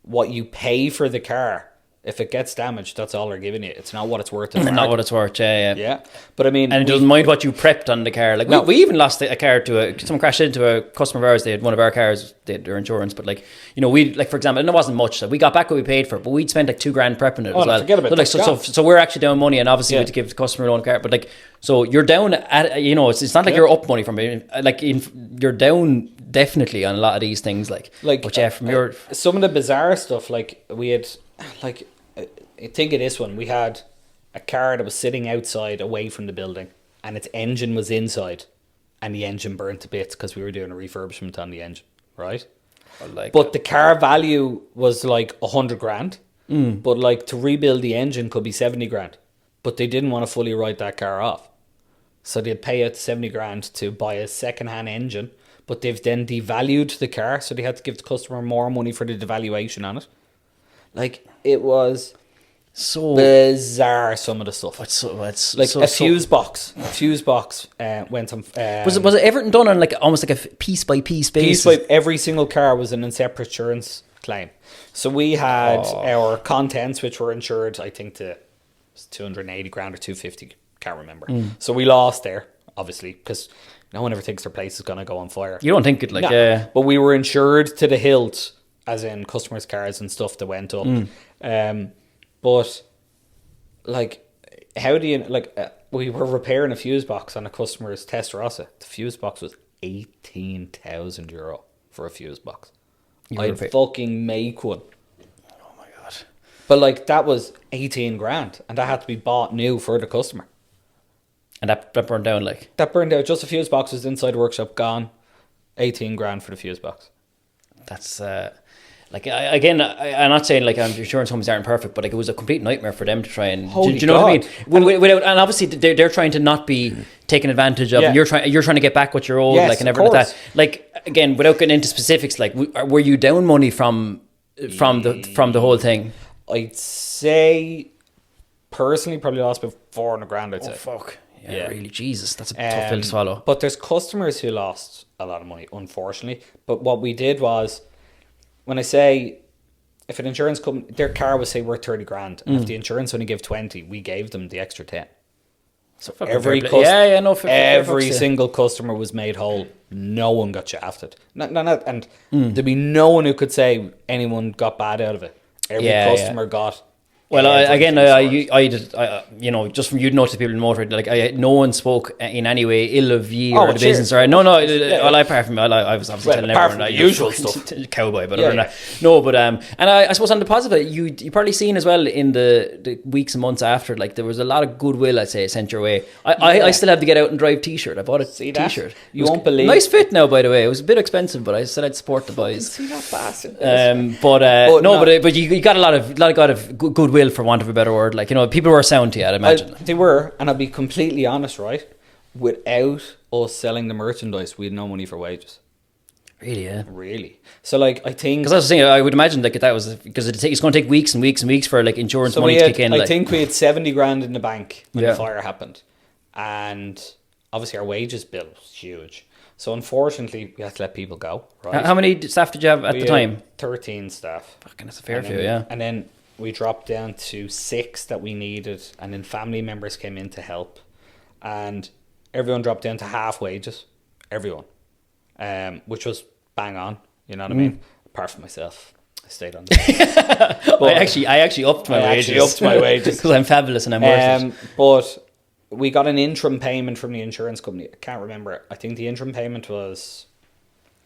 what you pay for the car, if it gets damaged, that's all they're giving you. It's not what it's worth. Not what it's worth, yeah. But I mean... And it doesn't mind what you prepped on the car. Like we even lost a car someone crashed into a customer of ours. They had one of our cars, they had their insurance. But like, you know, we like, for example, and it wasn't much. So we got back what we paid for it, but we'd spent like 2 grand prepping it as well. Forget about that. So we're actually down money, and obviously we had to give the customer a loan car. But like, so you're down at, you know, it's not like you're up money from it. Like you're down definitely on a lot of these things. Like but yeah, from your... Some of the bizarre stuff, like we had, like... think of this one. We had a car that was sitting outside away from the building and its engine was inside and the engine burnt to bits because we were doing a refurbishment on the engine, right? But the car value was like 100 grand. But like to rebuild the engine could be 70 grand. But they didn't want to fully write that car off. So they'd pay out 70 grand to buy a second-hand engine, but they've then devalued the car, so they had to give the customer more money for the devaluation on it. Like, it was so bizarre, some of the stuff. Fuse box. A fuse box went on... was it everything done on like almost like a piece-by-piece basis? Every single car was an separate insurance claim. So we had our contents, which were insured, I think, to 280 grand or 250. Can't remember. So we lost there, obviously, because no one ever thinks their place is going to go on fire. You don't think it, like, yeah. But we were insured to the hilt, as in customers' cars and stuff that went up. But, like, how do you, like, we were repairing a fuse box on a customer's Testarossa. The fuse box was €18,000 for a fuse box. I'd fucking make one. Oh my God. But, like, that was 18 grand, and that had to be bought new for the customer. And that burned down, like? That burned out. Just the fuse box was inside the workshop, gone. 18 grand for the fuse box. That's, like, I'm not saying, like, insurance companies aren't perfect, but, like, it was a complete nightmare for them to try and... Do you know what I mean? Without, and obviously, they're trying to not be taken advantage of. Yeah. You're trying to get back what you're owed, yes, like, and everything like that. Like, again, without getting into specifics, like, were you down money from the whole thing? I'd say, personally, probably lost about 400 grand, I'd say. Fuck. Yeah, really, Jesus, that's a tough pill to swallow. But there's customers who lost a lot of money, unfortunately. But what we did was, when I say, if an insurance company, their car was, say, worth 30 grand, and if the insurance only gave 20, we gave them the extra 10. So every single customer was made whole. No one got shafted. And there'd be no one who could say anyone got bad out of it. Every customer got... Well, I just from you know to people in motor, like no one spoke in any way ill of you or the business. Or apart from I was obviously telling everyone the usual stuff, cowboy, but and I suppose on the positive, you probably seen as well in the weeks and months after, like there was a lot of goodwill, I'd say, sent your way. I still have to get out and drive T-shirt. I bought a T-shirt. You won't believe. Nice fit now, by the way. It was a bit expensive, but I said I'd support the boys. See that bastard. But you got a lot of goodwill, for want of a better word, like, you know, people were sound to you, I'd imagine. They were, and I'll be completely honest, right? Without us selling the merchandise, we had no money for wages. Really, yeah. Really. So, like, I think... Because I was saying, I would imagine, like, that was... Because it's going to take weeks and weeks and weeks for, like, insurance money to kick in. I think we had 70 grand in the bank when the fire happened. And obviously our wages bill was huge. So, unfortunately, we had to let people go, right? How many staff did you have at the time? 13 staff. Fucking, that's a fair few, yeah. And then... we dropped down to 6 that we needed, and then family members came in to help, and everyone dropped down to half wages, everyone, which was bang on, you know what I mean? Apart from myself, I stayed on. I actually upped my wages because I'm fabulous and I'm worth it. But we got an interim payment from the insurance company. I can't remember. I think the interim payment was,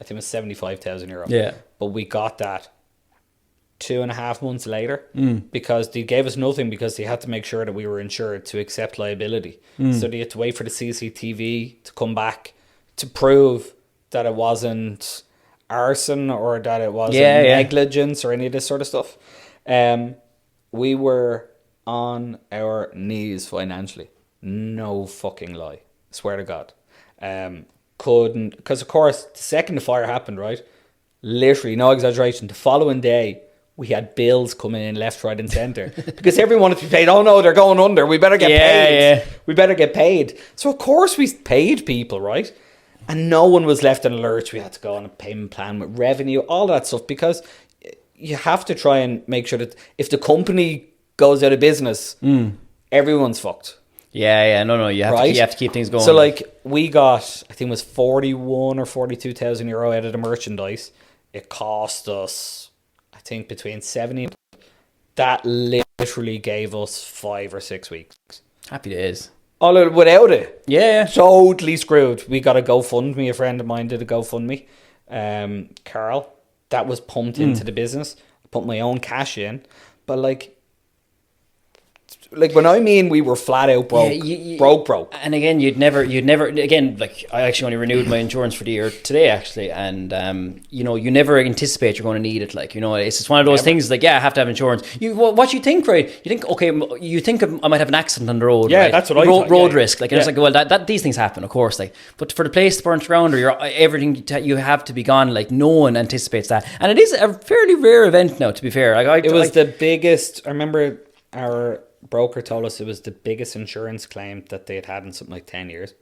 €75,000. Yeah, but we got that 2.5 months later because they gave us nothing because they had to make sure that we were insured to accept liability. So they had to wait for the CCTV to come back to prove that it wasn't arson or that it wasn't negligence or any of this sort of stuff. We were on our knees financially. No fucking lie. Swear to God. Couldn't, because of course the second the fire happened, right? Literally, no exaggeration, the following day we had bills coming in left, right, and centre because everyone wanted to be paid. Oh no, they're going under. We better get paid. Yeah. We better get paid. So of course we paid people, right? And no one was left in a lurch. We had to go on a payment plan with revenue, all that stuff, because you have to try and make sure that if the company goes out of business, everyone's fucked. Yeah, no, you have to keep things going. So like we got, I think it was 41 or 42,000 euro out of the merchandise. It cost us, I think, between 70. That literally gave us 5 or 6 weeks. Happy days. All without it. Yeah. Totally screwed. We got a GoFundMe. A friend of mine did a GoFundMe. Carl. That was pumped into the business. I put my own cash in. But like, like when I mean we were flat out broke, broke. And again, you'd never. Again, like I actually only renewed my insurance for the year today, actually, and you know, you never anticipate you're going to need it. Like, you know, it's just one of those things. Like, yeah, I have to have insurance. What you think, right? You think, okay, you think I might have an accident on the road. Yeah, right? that's what I thought. Road risk. Like, and it's like, well, that these things happen, of course. Like, but for the place burnt around, or everything you have to be gone. Like, no one anticipates that, and it is a fairly rare event now. To be fair, like, it was the biggest. I remember our broker told us it was the biggest insurance claim that they'd had in something like 10 years.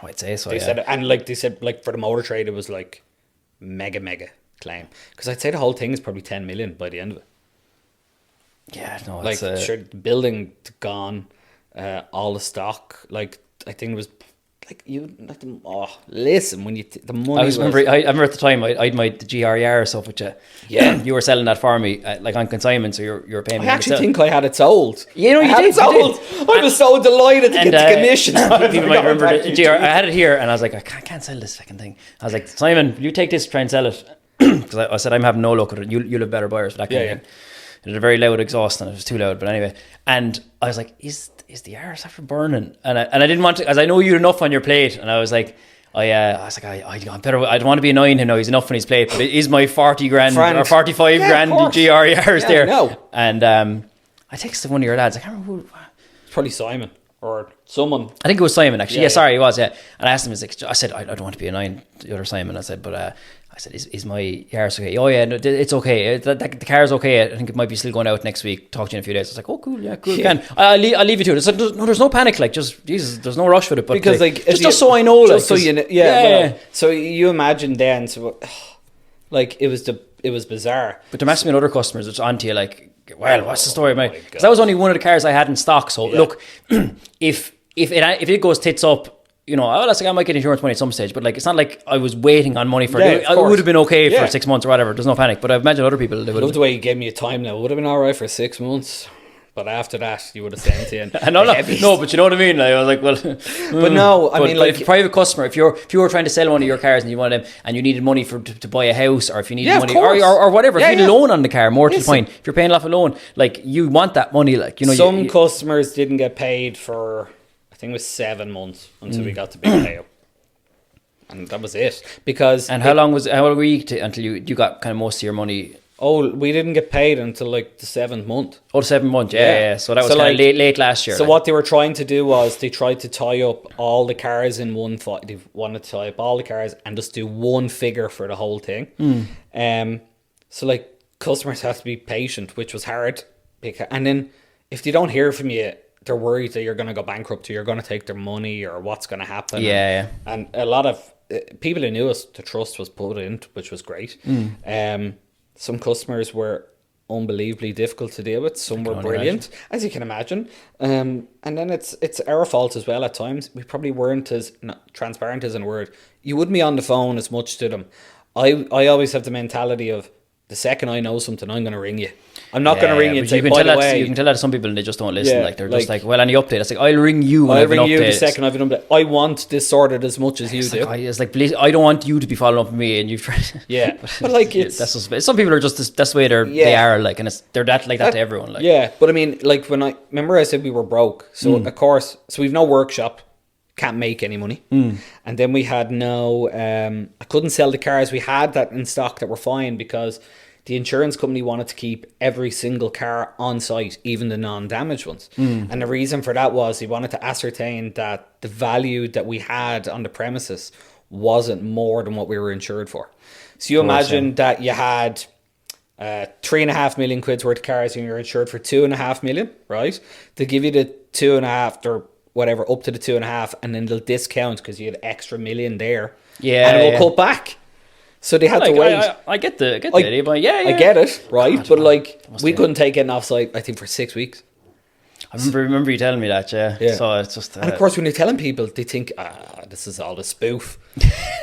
Oh, I'd say so. They said, and like they said, like for the motor trade, it was like mega claim, because I'd say the whole thing is probably 10 million by the end of it. Yeah, no, like sure, the building gone, all the stock. Like I think it was. Like you, listen, when you the money. I remember at the time I had my GRER stuff, which you were selling that for me, like on consignment, so you're paying me. I actually think I had it sold. You know, you did. I was so delighted to get the commission. People might remember the GRER. I had it here, and I was like, I can't sell this fucking thing. I was like, Simon, you take this, try and sell it, because I said I'm having no luck with it. You'll have better buyers for that kind of thing. It had a very loud exhaust, and it was too loud. But anyway, and I was like, is the arse after burning? And I didn't want to, as I know you enough on your plate, and I was like, I don't want to be annoying him now. He's enough on his plate, but it is my 40 grand or 45 grand GRERs there. No. And I texted one of your lads. I can't remember who. It's probably Simon or someone. I think it was Simon actually. Yeah, sorry, it was. Yeah, and I asked him. I said, I don't want to be annoying the other Simon. I said, but. I said, is my Yaris okay? Oh yeah, no, it's okay. The car's okay. I think it might be still going out next week. Talk to you in a few days. I was like, oh cool, yeah, cool. Yeah. I'll leave you to it. It's like, no, there's no panic. Like, just Jesus, there's no rush with it. But because like just so I know, just like, so you know, So you imagine then, so like it was bizarre. But there must be other customers that's onto you like, well, what's the story, mate? Because that was only one of the cars I had in stock. So look, if it goes tits up. You know, I might get insurance money at some stage, but like it's not like I was waiting on money for it. It would have been okay for 6 months or whatever. There's no panic. But I imagine other people. I love the way you gave me a time now. It would have been all right for 6 months, but after that, you would have sent in. No, but you know what I mean. Like, I was like, well, but no, I mean, like if a private customer, if you were trying to sell one of your cars and you wanted them, and you needed money to buy a house, or if you needed money or whatever, if you need a loan on the car, more to the point, if you're paying off a loan, like you want that money, like you know. Some customers didn't get paid for, I think it was 7 months until we got the big payout. And that was it. How long were you until you got kind of most of your money? Oh, we didn't get paid until like the 7th month. Oh, the 7th month, yeah. So that was kind of late last year. So what they were trying to do was they tried to tie up all the cars in one. They wanted to tie up all the cars and just do one figure for the whole thing. So like customers have to be patient, which was hard. And then if they don't hear from you, they're worried that you're going to go bankrupt, or you're going to take their money, or what's going to happen. Yeah. And a lot of people who knew us, the trust was put in, which was great. Some customers were unbelievably difficult to deal with. Some were brilliant, as you can imagine. And then it's our fault as well at times. We probably weren't as transparent as in word. You wouldn't be on the phone as much to them. I always have the mentality of, the second I know something, I'm going to ring you. I'm not going to ring you and say, by the way... You can tell that to some people and they just don't listen. Like they're just like, well, any update? It's like, I'll ring you when I have an update. I'll ring you the second I have an update. I want this sorted as much as you do. It's like, please, I don't want you to be following up with me, and you've tried... Yeah. But like, it's... some people are just... That's the way they are, like, and they're that to everyone. Like. Yeah, but I mean, like, when I said we were broke. So, of course, we've no workshop. Can't make any money. And then we had no... I couldn't sell the cars we had that in stock that were fine, because... the insurance company wanted to keep every single car on site, even the non-damaged ones. And the reason for that was he wanted to ascertain that the value that we had on the premises wasn't more than what we were insured for. So you imagine that you had 3.5 million quid's worth of cars and you're insured for 2.5 million, right? They'll give you the 2.5 or whatever, up to the 2.5, and then they'll discount because you had extra million there. Yeah. And it will cut back. So they had to wait. I get the idea, but I get it, right? God, but like, we couldn't take it off site, I think, for 6 weeks. I remember you telling me that, yeah. So it's just... and of course, when you're telling people, they think, this is all a spoof.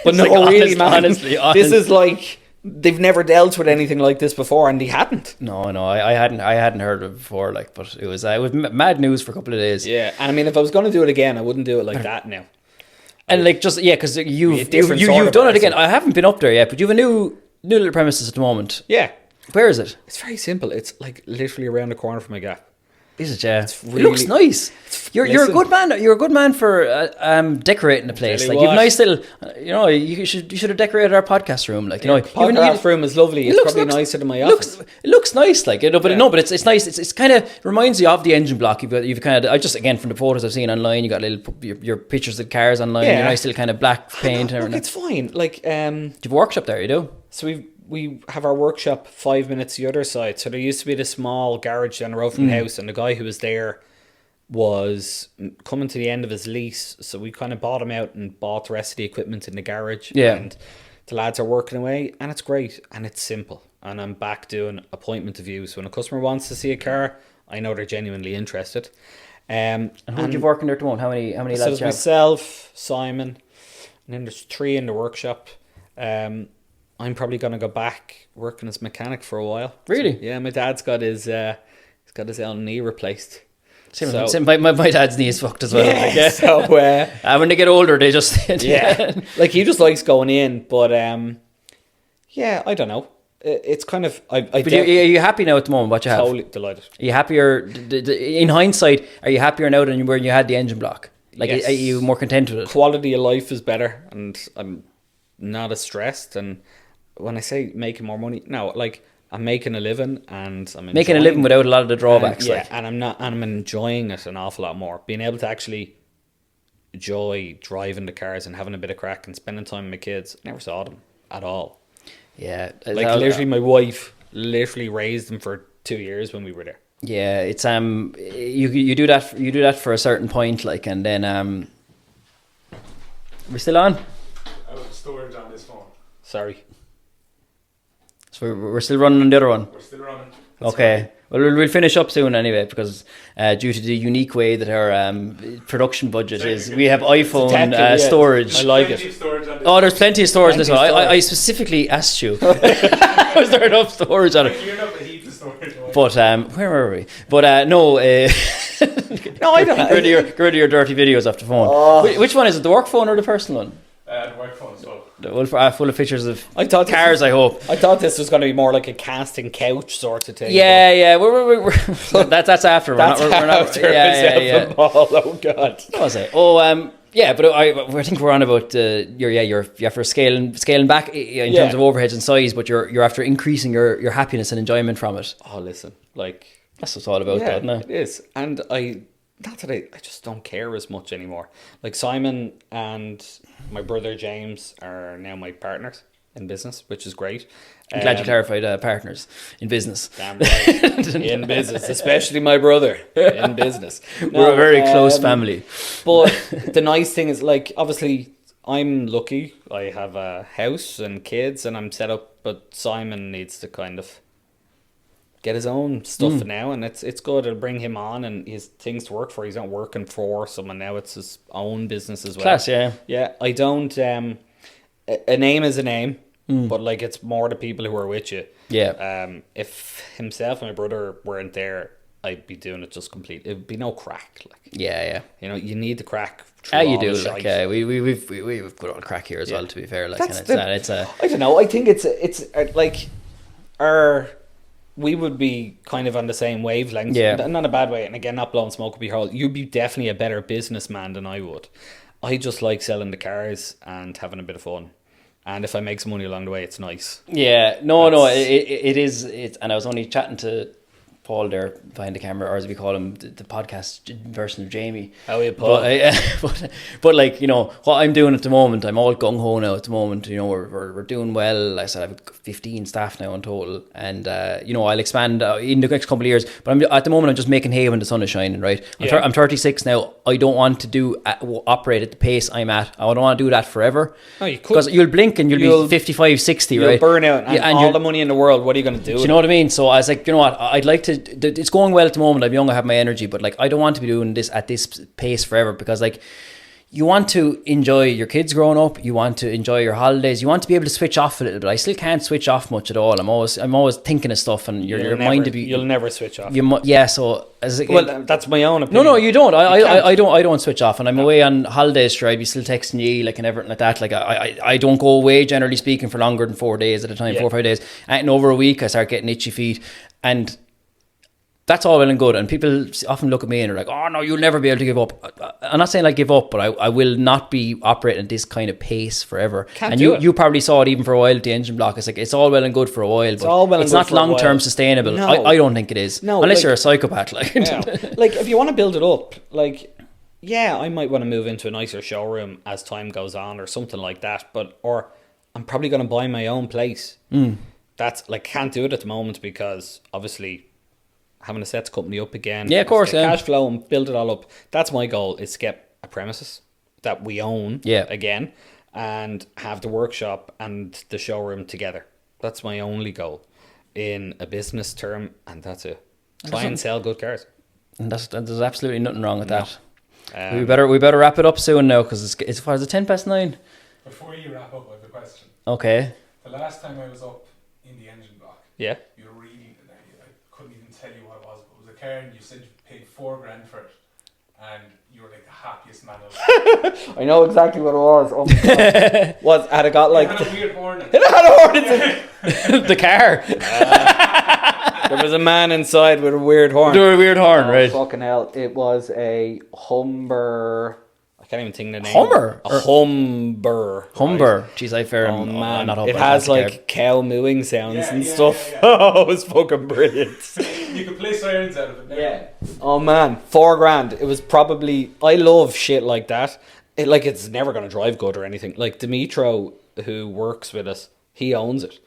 But no, like, really, man. Honestly. This is like, they've never dealt with anything like this before, and they hadn't. No, I hadn't heard of it before, like, but it was mad news for a couple of days. Yeah, and I mean, if I was going to do it again, I wouldn't do it like that now. And like, just because you've done it again. I haven't been up there yet, but you have a new little premises at the moment. Yeah. Where is it? It's very simple. It's like literally around the corner from my gap. Is it? Yeah. Really, it looks nice. You're a good man. You're a good man for decorating the place. Like you've nice little. You should have decorated our podcast room. Like podcast room is lovely. It's probably nicer than my office. It looks nice. Like but it's nice. It's kind of reminds you of the engine block. You've kind of. I just again from the photos I've seen online. You got your pictures of cars online. Your nice little kind of black paint. Look, it's fine. Like do you have a workshop there? You do. So we have our workshop 5 minutes the other side. So there used to be this small garage down the road from the house, and the guy who was there was coming to the end of his lease. So we kind of bought him out and bought the rest of the equipment in the garage. Yeah. And the lads are working away, and it's great, and it's simple. And I'm back doing appointment reviews. When a customer wants to see a car, I know they're genuinely interested. And who do you work in there at the moment? How many lads do you have? Myself, Simon, and then there's 3 in the workshop. I'm probably going to go back working as mechanic for a while. Really? So, yeah, my dad's got his own knee replaced. My dad's knee is fucked as well. Yeah, so when they get older, they just like he just likes going in. But yeah, I don't know. It's kind of. Are you happy now at the moment? What you have? Totally delighted. Are you happier? In hindsight, are you happier now than when you had the engine block? Like, yes. Are you more content with it? Quality of life is better, and I'm not as stressed. And when I say making more money, no, like I'm making a living, and I'm making a living without a lot of the drawbacks. And I'm enjoying it an awful lot more. Being able to actually enjoy driving the cars and having a bit of crack and spending time with my kids. I never saw them at all. Yeah, like literally, my wife literally raised them for 2 years when we were there. Yeah, it's you do that. You do that for a certain point, like, and then we're still on. I have storage on this phone. Sorry. So we're still running on the other one. We're still running. Okay. Right. Well, we'll finish up soon anyway, because due to the unique way that our production budget is, we have iPhone storage. I like it. There's plenty of storage. This one. I specifically asked you, was there enough storage on it? You're not a heap of storage. But where were we? But no. No, I don't. Get rid of your dirty videos off the phone. Oh. Which one is it? The work phone or the personal one? The work phone as well. Full of pictures of cars, I hope. I thought this was going to be more like a casting couch sort of thing. Yeah. We're that's after. That's after. Yeah. Oh God. What was it? Yeah, but I think we're on about you're after scaling back in terms of overheads and size, but you're after increasing your happiness and enjoyment from it. Oh, listen, like that's what it's all about, isn't it? It is, and I just don't care as much anymore. Like Simon and my brother James are now my partners in business, which is great. I'm glad you clarified partners in business. Damn right. In business, especially my brother in business. We're a very close family. But the nice thing is, like, obviously I'm lucky. I have a house and kids and I'm set up, but Simon needs to kind of get his own stuff now, and it's good. It'll bring him on and he has things to work for. He's not working for someone now. It's his own business as well. Class, yeah. Yeah, I don't... a name is a name, but like it's more the people who are with you. Yeah. If himself and my brother weren't there, I'd be doing it just complete. It'd be no crack. Like, yeah. You know, you need the crack. You do. Like, we've got all the crack here as well. To be fair, like, it's I don't know. I think it's like we would be kind of on the same wavelength. Yeah. Not a bad way. And again, not blowing smoke up your hole. You'd be definitely a better businessman than I would. I just like selling the cars and having a bit of fun. And if I make some money along the way, it's nice. Yeah. No, it is. And I was only chatting to Paul there behind the camera, or as we call him, the podcast version of Jamie. How are you, Paul? But like, you know, what I'm doing at the moment, I'm all gung-ho now at the moment. You know, we're doing well. Like I said, I have 15 staff now in total, and you know, I'll expand in the next couple of years. But at the moment, I'm just making hay when the sun is shining. Right? I'm 36 now. I don't want to operate at the pace I'm at. I don't want to do that forever. Oh, you could, because you'll blink and you'll be 55, 60, you'll right? Burn out and all the money in the world. What are you going to do? You know what I mean? So I was like, you know what? I'd like to. It's going well at the moment. I'm young, I have my energy, but like I don't want to be doing this at this pace forever, because like you want to enjoy your kids growing up, you want to enjoy your holidays, you want to be able to switch off a little bit. I still can't switch off much at all. I'm always thinking of stuff, and your mind to be. You'll never switch off. So that's my own opinion. No, you don't. I don't switch off, and I'm away on holidays. Sure, I'd be still texting you like and everything like that. Like I don't go away generally speaking for longer than 4 days at a time, 4 or 5 days. And over a week, I start getting itchy feet, and that's all well and good, and people often look at me and are like, "Oh no, you'll never be able to give up." I'm not saying I give up, but I will not be operating at this kind of pace forever. Can't and do it. you probably saw it even for a while at the engine block. It's like it's all well and good for a while, but all well and it's good not for a while. long term sustainable. No. I don't think it is. No, unless like- you're a psychopath. Like, Like, if you want to build it up, like, yeah, I might want to move into a nicer showroom as time goes on or something like that. Or I'm probably going to buy my own place. That's like, can't do it at the moment because obviously having a sets company up again. Yeah, of course, get yeah. cash flow and build it all up. That's my goal, is to get a premises that we own again and have the workshop and the showroom together. That's my only goal in a business term, and that's it. Try and sell good cars. And there's absolutely nothing wrong with that. Um, We better wrap it up soon now because it's far as 10:09. Before you wrap up, I have a question. Okay. The last time I was up in the engine block, Yeah. you were really, I couldn't even tell you what it was, but it was a car and you said you paid $4,000 for it, and you were like the happiest man alive. I know exactly what it was. Oh my God. Had it got It like... had a weird horn in It it. had a horn in it. The car. There was a man inside with a weird horn. Do a weird horn, Oh, right? fucking hell. It was a Humber... I can't even think of the name. Hummer? A Humber. Humber. Jeez, I fair. Oh man, not it has like cow mooing sounds Yeah, and yeah, stuff. yeah, yeah. Oh, it was fucking brilliant. You could play sirens out of it now. Yeah. Oh man, $4,000. It was probably. I love shit like that. It's never gonna drive good or anything. Like Dimitro, who works with us, he owns it,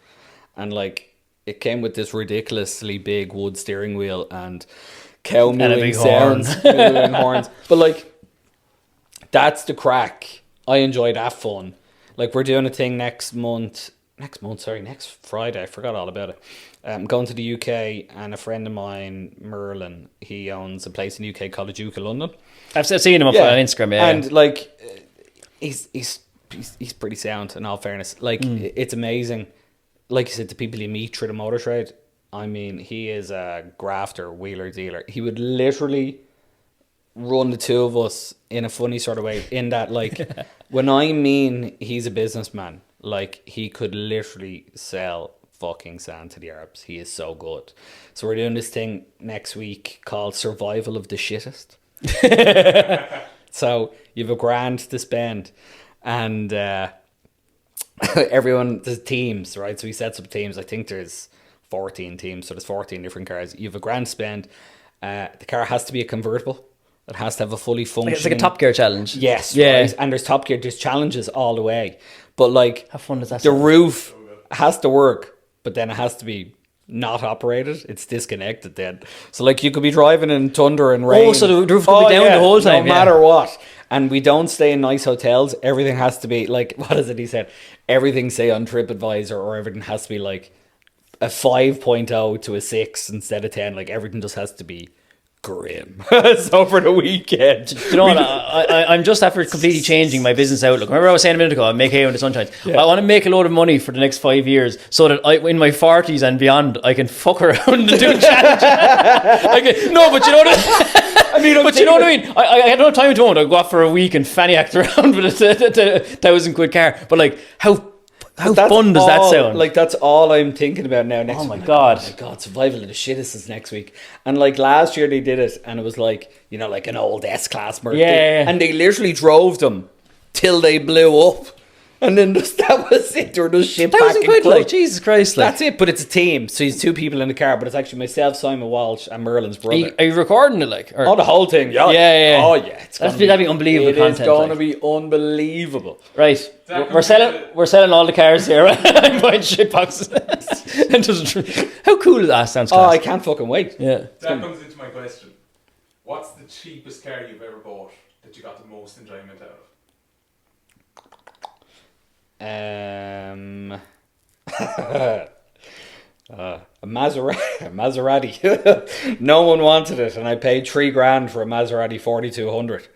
and like it came with this ridiculously big wood steering wheel and cow a mooing big sounds, mooing horns. But like, that's the crack. I enjoy that fun. Like, we're doing a thing next Friday. I forgot all about it. I'm going to the UK, and a friend of mine, Merlin, he owns a place in the UK called the Duke of London. I've seen him up on Instagram. Yeah, And like, he's pretty sound. In all fairness, like it's amazing. Like you said, the people you meet through the motor trade. I mean, he is a grafter, wheeler dealer. He would literally run the two of us in a funny sort of way. In that, like, when I mean he's a businessman, like he could literally sell fucking sand to the Arabs. He is so good. So we're doing this thing next week called Survival of the Shittest. So you've $1,000 to spend, and everyone, there's teams, right? So he sets up teams. I think there's 14 teams, so there's 14 different cars. You've $1,000 to spend. The car has to be a convertible. It has to have a fully functioning... it's like a Top Gear challenge. Yes, Yeah. right. And there's Top Gear, there's challenges all the way. But like, How fun is that? the roof has to work, but then it has to be not operated. It's disconnected then. So like, you could be driving in thunder and rain. Oh, so the roof could be down the whole time, no yeah. matter what. And we don't stay in nice hotels. Everything has to be like, what is it he said? Everything, say, on TripAdvisor, or everything has to be like a 5.0 to a 6 instead of 10. Like, everything just has to be grim. So for the weekend, You know what? I'm just after completely changing my business outlook. Remember I was saying a minute ago, I make hay when the sun shines. I want to make a load of money for the next 5 years so that in my 40s and beyond, I can fuck around and do challenges. No, but you know what I mean? But you know what I mean? I had no time at the moment. I'd go off for a week and fanny act around with a £1,000 car. But like, how fun does that sound? Like, that's all I'm thinking about now. Next Oh my week. God. Oh my God, Survival of the Shittest is next week. And like last year they did it, and it was like, you know, like an old S-Class Merc. Yeah. And they literally drove them till they blew up. And then that was it. They were just shit back and £1,000, like, Jesus Christ. Like. That's it, but it's a team. So he's two people in the car, but it's actually myself, Simon Walsh, and Merlin's brother. Are you recording it, like? Or? Oh, the whole thing. Yeah. Yeah. Oh, yeah. That'd be unbelievable It content. is going to like. be unbelievable. Right, That we're selling all the cars here. I'm buying shit boxes. And how cool is that? Sounds Oh, class. I can't fucking wait. Yeah. That comes into my question. What's the cheapest car you've ever bought that you got the most enjoyment out of? A Maserati. No one wanted it, and I paid $3,000 for a Maserati 4200.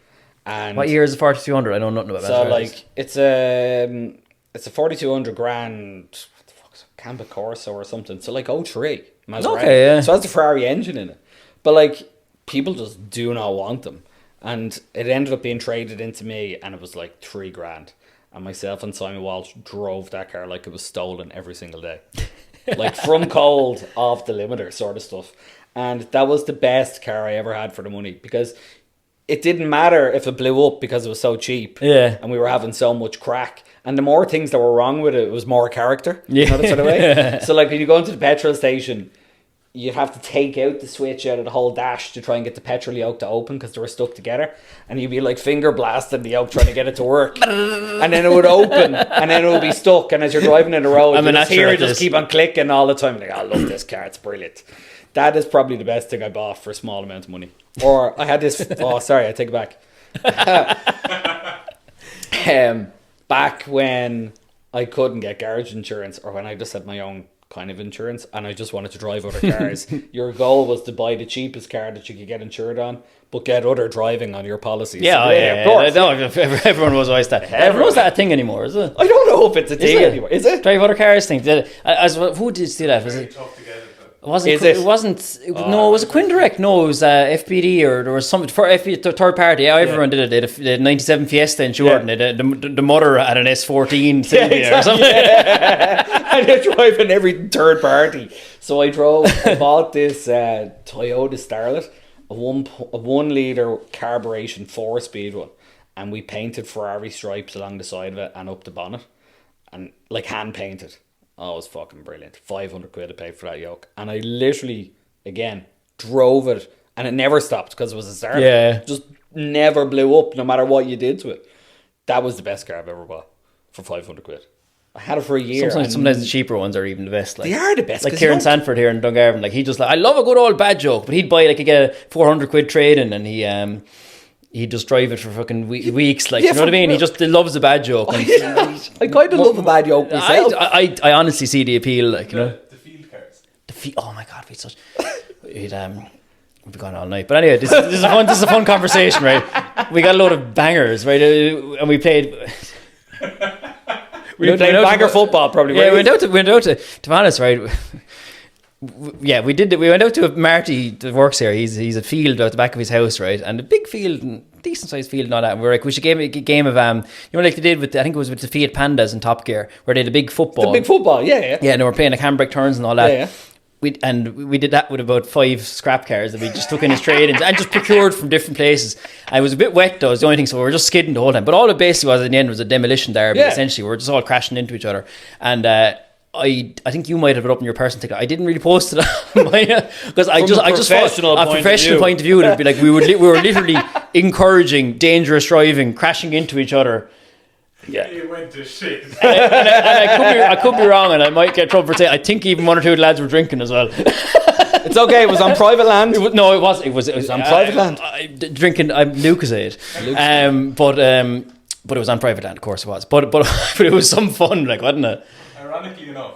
And What year is the 4200? I know nothing about that. so like it's a 4200 grand. What the fuck is it? Canva Corso or something. So like 03 Maserati. Okay, yeah. So it has the Ferrari engine in it, but like people just do not want them, and it ended up being traded into me, and it was like $3,000. And myself and Simon Walsh drove that car like it was stolen every single day. Like from cold off the limiter sort of stuff. And that was the best car I ever had for the money, because it didn't matter if it blew up because it was so cheap. Yeah. And we were having so much crack. And the more things that were wrong with it was more character. Yeah. You know, that sort of way. So like when you go into the petrol station, you'd have to take out the switch out of the whole dash to try and get the petrol yoke to open because they were stuck together. And you'd be like finger blasting the yoke trying to get it to work. And then it would open and then it would be stuck. And as you're driving in the road, you just hear it just keep on clicking all the time. Like, I love this car. It's brilliant. That is probably the best thing I bought for a small amount of money. Or I had this... Oh, sorry, I take it back. Back when I couldn't get garage insurance, or when I just had my own kind of insurance and I just wanted to drive other cars, your goal was to buy the cheapest car that you could get insured on, but get other driving on your policy. Yeah, so, of course. No, everyone was always that. Everyone was that a thing anymore, is it? I don't know if it's a thing anymore. Is it? Drive other cars thing. Who did do that? Was it? Tough to get it. It wasn't. No, it was a Quindirect. No, it was FPD, or there was something for third party. Yeah, everyone did it. They had 97 Fiesta insured, and the mother had an S14 Silvia or something. And you're driving every third party. So I bought this Toyota Starlet, a 1 litre carburation 4-speed one, and we painted Ferrari stripes along the side of it and up the bonnet, and like hand painted. Oh, it was fucking brilliant. 500 quid I paid for that yoke. And I literally, again, drove it. And it never stopped because it was a Starlet. Yeah. Just never blew up no matter what you did to it. That was the best car I've ever bought for 500 quid. I had it for a year. Sometimes the cheaper ones are even the best. They are the best. Like Kieran Sanford here in Dungarvan. Like, he just I love a good old bad joke. But he'd buy, like, he'd get a 400 quid trade-in, and he'd just drive it for fucking weeks, like, you know what I mean? He loves a bad joke. And I kind of love a bad joke myself. I honestly see the appeal, like, you know. The field cars. Oh my god, we'd be gone all night. But anyway, this is a fun conversation, right? We got a load of bangers, right? And we played. We played banger football, probably. Yeah, we went out to be honest, right? Yeah, we did. We went out to Marty that works here. He's a field out the back of his house, right? And a big field, decent sized field, and all that. And we were like, we should give a game of like they did with, I think it was with the Fiat Pandas in Top Gear, where they had a big football. The big football, yeah. Yeah, and they were playing like handbrake turns and all that. Yeah. We did that with about 5 scrap cars that we just took in as trade-ins and just procured from different places. And it was a bit wet though, was the only thing, so we were just skidding the whole time. But all it basically was in the end was a demolition derby. Essentially, we were just all crashing into each other. And I think you might have it up in your personal ticket. I didn't really post it on my, because I just thought, a professional point of view, it would be like we were literally encouraging dangerous driving, crashing into each other. Yeah, It went to shit. and I could be wrong, and I might get trouble for saying. I think even 1 or 2 lads were drinking as well. It's okay. It was on private land. It was on private land. Drinking Lucozade, but it was on private land. Of course it was. But it was some fun, like, wasn't it? Ironically enough,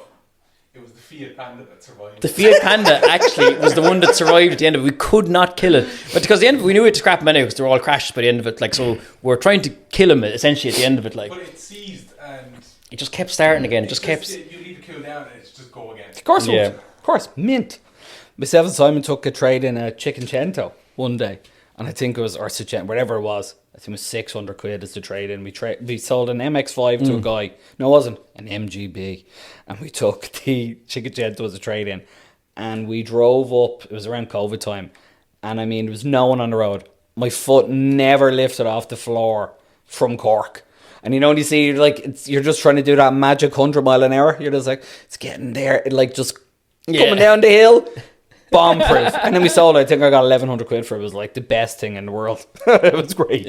it was the Fiat Panda that survived. The Fiat Panda actually was the one that survived at the end of it. We could not kill it, but because at the end of it, we knew we had to scrap him anyway because they were all crashed by the end of it. Like, so we're trying to kill him essentially at the end of it. Like, but it seized and it just kept starting again. It just kept. You need to cool down and it's just go again. Of course, of course, mint. Myself and Simon took a trade in a chicken cento one day, and I think it was, or whatever it was. I think it was 600 quid as the trade in. We sold an MX-5 to a guy. No, it wasn't. An MGB. And we took the chicken cento as a trade in. And we drove up. It was around COVID time. And I mean, there was no one on the road. My foot never lifted off the floor from Cork. And you know, when you see, like, you're just trying to do that magic 100 mile an hour. You're just like, it's getting there. It, like, just coming down the hill. Bomb proof. And then we sold it. I think I got 1,100 quid for it. It was like the best thing in the world. It was great.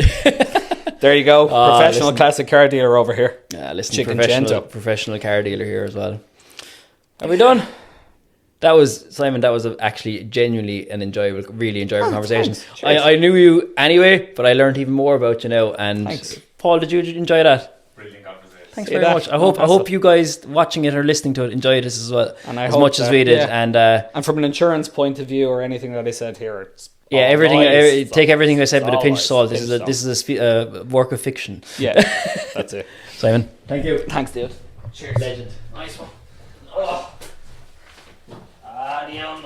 There you go. Professional classic car dealer over here. Yeah, listen, Chicken professional car dealer here as well. Are we done? That was, Simon, that was actually genuinely an really enjoyable conversation. I knew you anyway, but I learned even more about you now. And thanks. Paul, did you enjoy that? Brilliant conversation. Thanks very much. I hope you guys watching it or listening to it enjoy this as well, and as much as we did. Yeah. And from an insurance point of view or anything that I said here, it's take everything I said with a pinch of salt. This is a work of fiction. Yeah, that's it. Simon, thank you. Thanks, dude. Cheers, legend. Nice one. Oh. Adios.